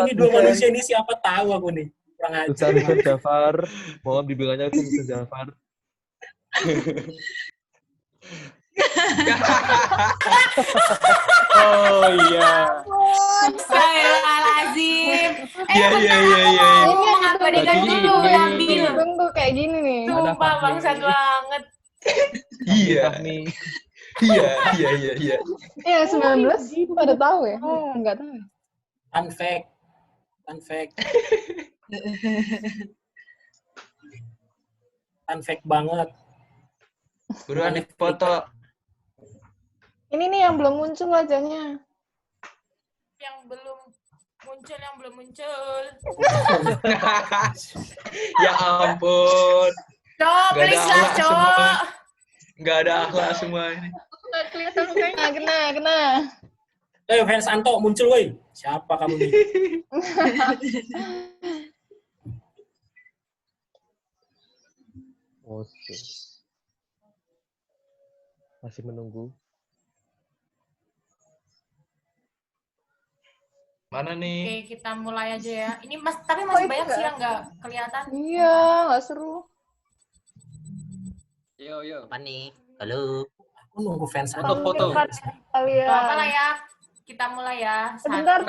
Ini dua manusia ini siapa tahu aku nih. Kurang ajar. Ustaz Jafar, mohon bimbingannya itu Ustaz Jafar. Oh iya. Astagfirullahaladzim. Iya. Aku mau mengabadikan dulu ambil. Tunggu kayak gini nih. Sumpah bangsat banget. Iya. Iya, 19 pada tahu ya? Enggak tahu. Fun fact. Fun fact banget. Buruan nih foto. Ini nih yang belum muncul wajahnya. Yang belum muncul. Ya ampun. Cok, please lah, Cok. Nggak ada akhlak semua ini. Nggak kelihatan mukanya. Kena. Fans Anto muncul woi. Siapa kamu nih? Oke. Masih menunggu. Mana nih? Oke, kita mulai aja ya. Ini tapi masih banyak sih yang nggak kelihatan. Iya, nggak seru. Yo. Apa nih? Halo. Aku nunggu fans Foto. Kalian. Apa lah ya? Kita mulai ya. Bentar.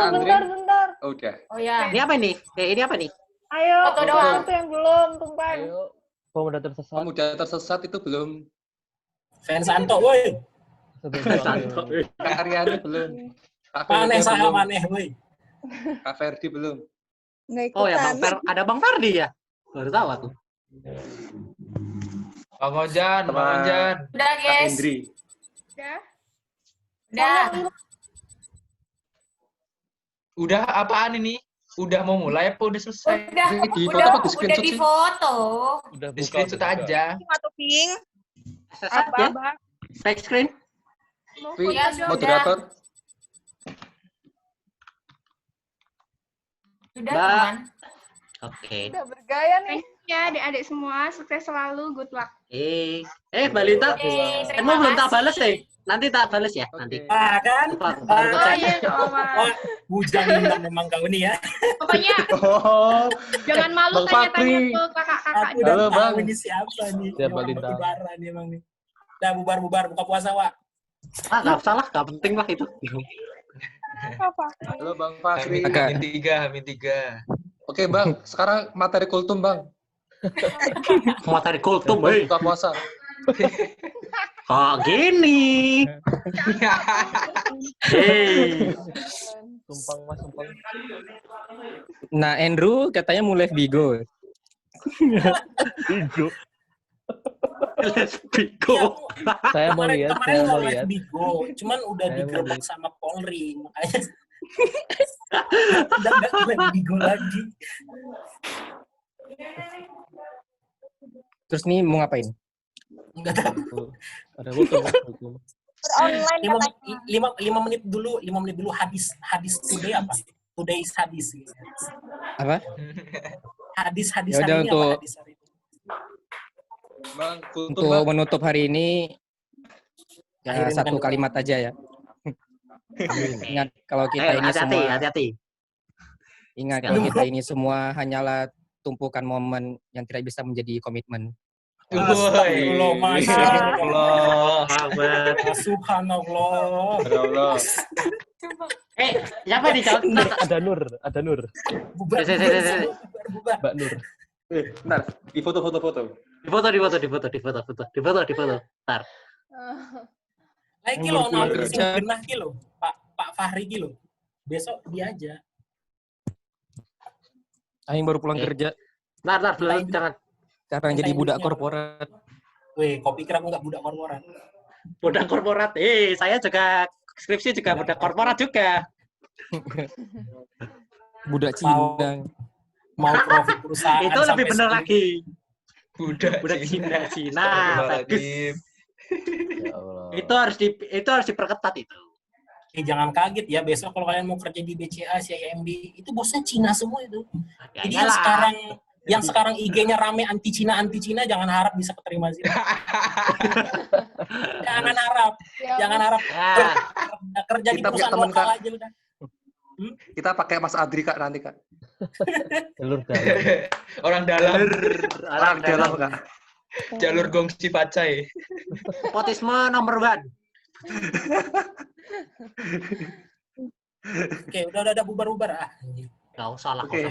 Oh, udah. Oh ya. Ini apa nih? Ini apa nih? Ayo, Foto doang. itu yang belum, Tumpeng. Ayo, pemuda tersesat. Pemuda tersesat itu belum. Fans Anto woi. Kak Aryani belum. Kak Maneh Ferdi saya belum. maneh woi. Kak Ferdi belum. Nggak Oh ya, ikutan. ada Bang Fardi ya? Baru tahu aku. Bang Ojan. Udah, Kak guys. Hendri. Udah apaan ini? Udah mau mulai apa udah selesai? Udah di foto. Udah Di screenshot aja. Atau ping. Apa? Back screen. Ya, sudah. Moderator. Sudah, teman. Oke. Udah bergaya nih. Ya, adik-adik semua, sukses selalu, good luck. Mbak Lita, terima kamu belum tak kasih. balas deh. Nanti tak balas ya, nanti. Kan? Baru Oh cek. iya, nggak apa-apa. Wah, bujang memang kau ini ya. Pokoknya Oh. jangan malu Bang tanya-tanya Fakri. ke kakak-kakak. Aku udah Halo, tahu Bang. ini siapa nih. Siapa Orang Lintang? berkeliaran nih emang nih. Udah bubar buka puasa, Wak. Nggak salah, nggak penting lah itu. Halo Bang Fakri. Hamin 3. Oke Bang, sekarang materi kultum Bang. Materi kultum, Buka puasa. Kok gini? Hei. Sumpang mas, sumpang. Nah, Andrew katanya mau live Bigo. Bigo. Bigo. Saya mau lihat, Kemarin saya mau mau live lihat. Bigo, cuman udah Saya mau digerebek lihat. sama Polri, makanya udah nggak live Bigo lagi. Terus nih mau ngapain? Nggak tahu. Ada hukum, Mas, hukum. Online katanya. 5 menit dulu hadis today apa? Today's hadis. Apa? Hadis Ya hari udah, ini untuk apa hadis hari ini? Bang, tutup, untuk Bang. menutup hari ini ya Akhirin satu dengan kalimat aja ya. Ingat kalau kita ini hati-hati, semua hati-hati. Ingat kalau kita ini semua hanyalah tumpukan momen yang tidak bisa menjadi komitmen. Astagfirullah, Masya Allah. Subhanallah. Subhanallah. Siapa nih calon? Ada Nur, ada Nur. Bubar. Mbak Nur. Bentar, di foto. Difoto. Ntar. Lagi lo genah kilo, Pak Fahri kilo. Besok dia aja. Aing baru pulang kerja. Ntar dulu, jangan. Sekarang jadi budak korporat. Weh, kau pikir aku nggak budak korporat? Budak korporat. Saya juga skripsi juga budak korporat juga. Budak Cina. Mau profit perusahaan. Itu lebih benar segini. lagi. Budak Cina. Bagus. Ya Allah. Itu harus diperketat itu. Jangan kaget ya, besok kalau kalian mau kerja di BCA, CIMB, itu bosnya Cina semua itu. Ya Jadi iyalah. yang sekarang IG-nya rame anti Cina, jangan harap bisa keterima sih. Jangan harap. Kerja di Kita punya perusahaan teman, lokal Kak. aja udah. Kita pakai Mas Adri, Kak, nanti, Kak. Jalur dalam. Orang dalam. Orang dalam, Kak. Jalur gongsi pacai. Nepotisme number 1. Oke, udah bubar ah. Gak usah lah, Oke.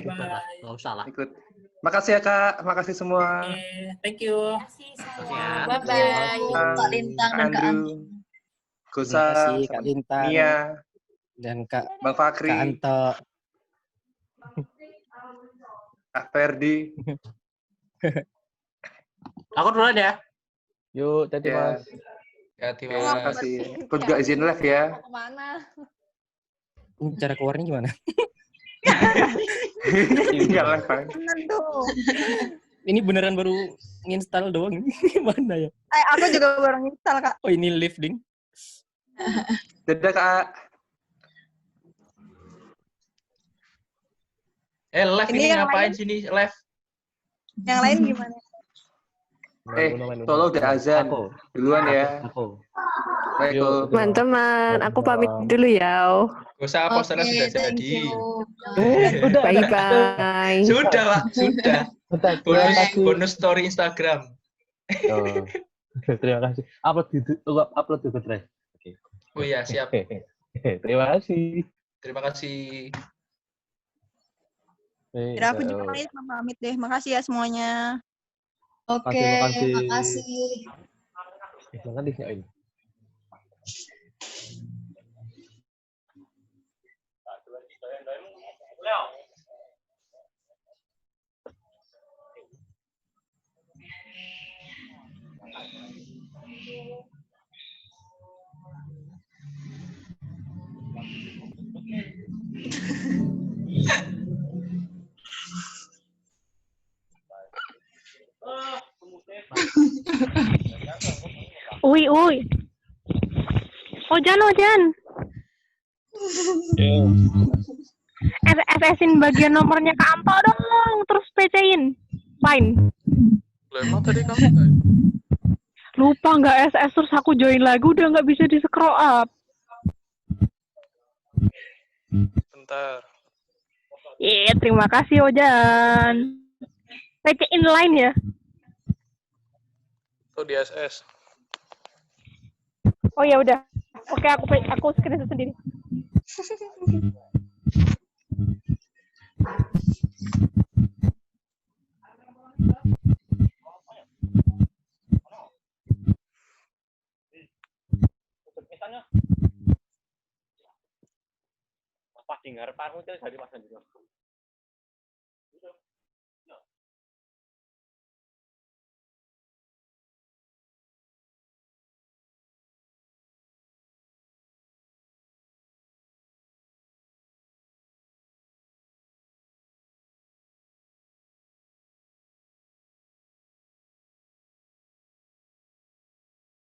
gak usah lah. Ikut. Makasih ya, Kak. Makasih semua. Thank you. Bye-bye. Kak Lintang dan Kak Andrew, Anto. Gusa, Terima kasih Kak Lintang Nia, dan Kak Bang Fakri, Kak Anto. Kak Ferdi. Aku duluan ya. Yuk, hati Ya. Mas. Hati Terima Mas. kasih. Aku juga izin live ya. Kemana? Cara keluarnya gimana? Tinggal live, Bang. Ini beneran baru nginstal doang. Gimana ya? Aku juga baru install, Kak. Oh, ini live, Ding. Dadah, Kak. Live Ini ini yang ngapain lain? sini live? Yang lain gimana? Tolong udah azan. Duluan ya. Aku. Baik, Teman-teman, aku pamit dulu ya. Gak usah, posternya Oke, sudah thank jadi. you. Bye-bye. Sudah, Pak. Sudah. Bentar, terima kasih. Bonus story Instagram. Oh. Terima kasih. Upload juga Drive. Oke. Oh iya, siap. Terima kasih. Terima kasih. Kira aku juga pamit deh. Makasih ya semuanya. Oke, Makasih. makasih. Jangan di-share. Uy. Ojan. FS-in bagian nomornya ke Anto dong, terus PC-in. Fine. Emang tadi kamu Lupa nggak SS, terus aku join lagi, udah nggak bisa di-scroll up. bentar. Terima kasih Ojan. PC-in line ya. Tuh di SS. Oh ya udah. Oke, aku screenshot sendiri. pas di ngarepanmu itu dari Mas Andino.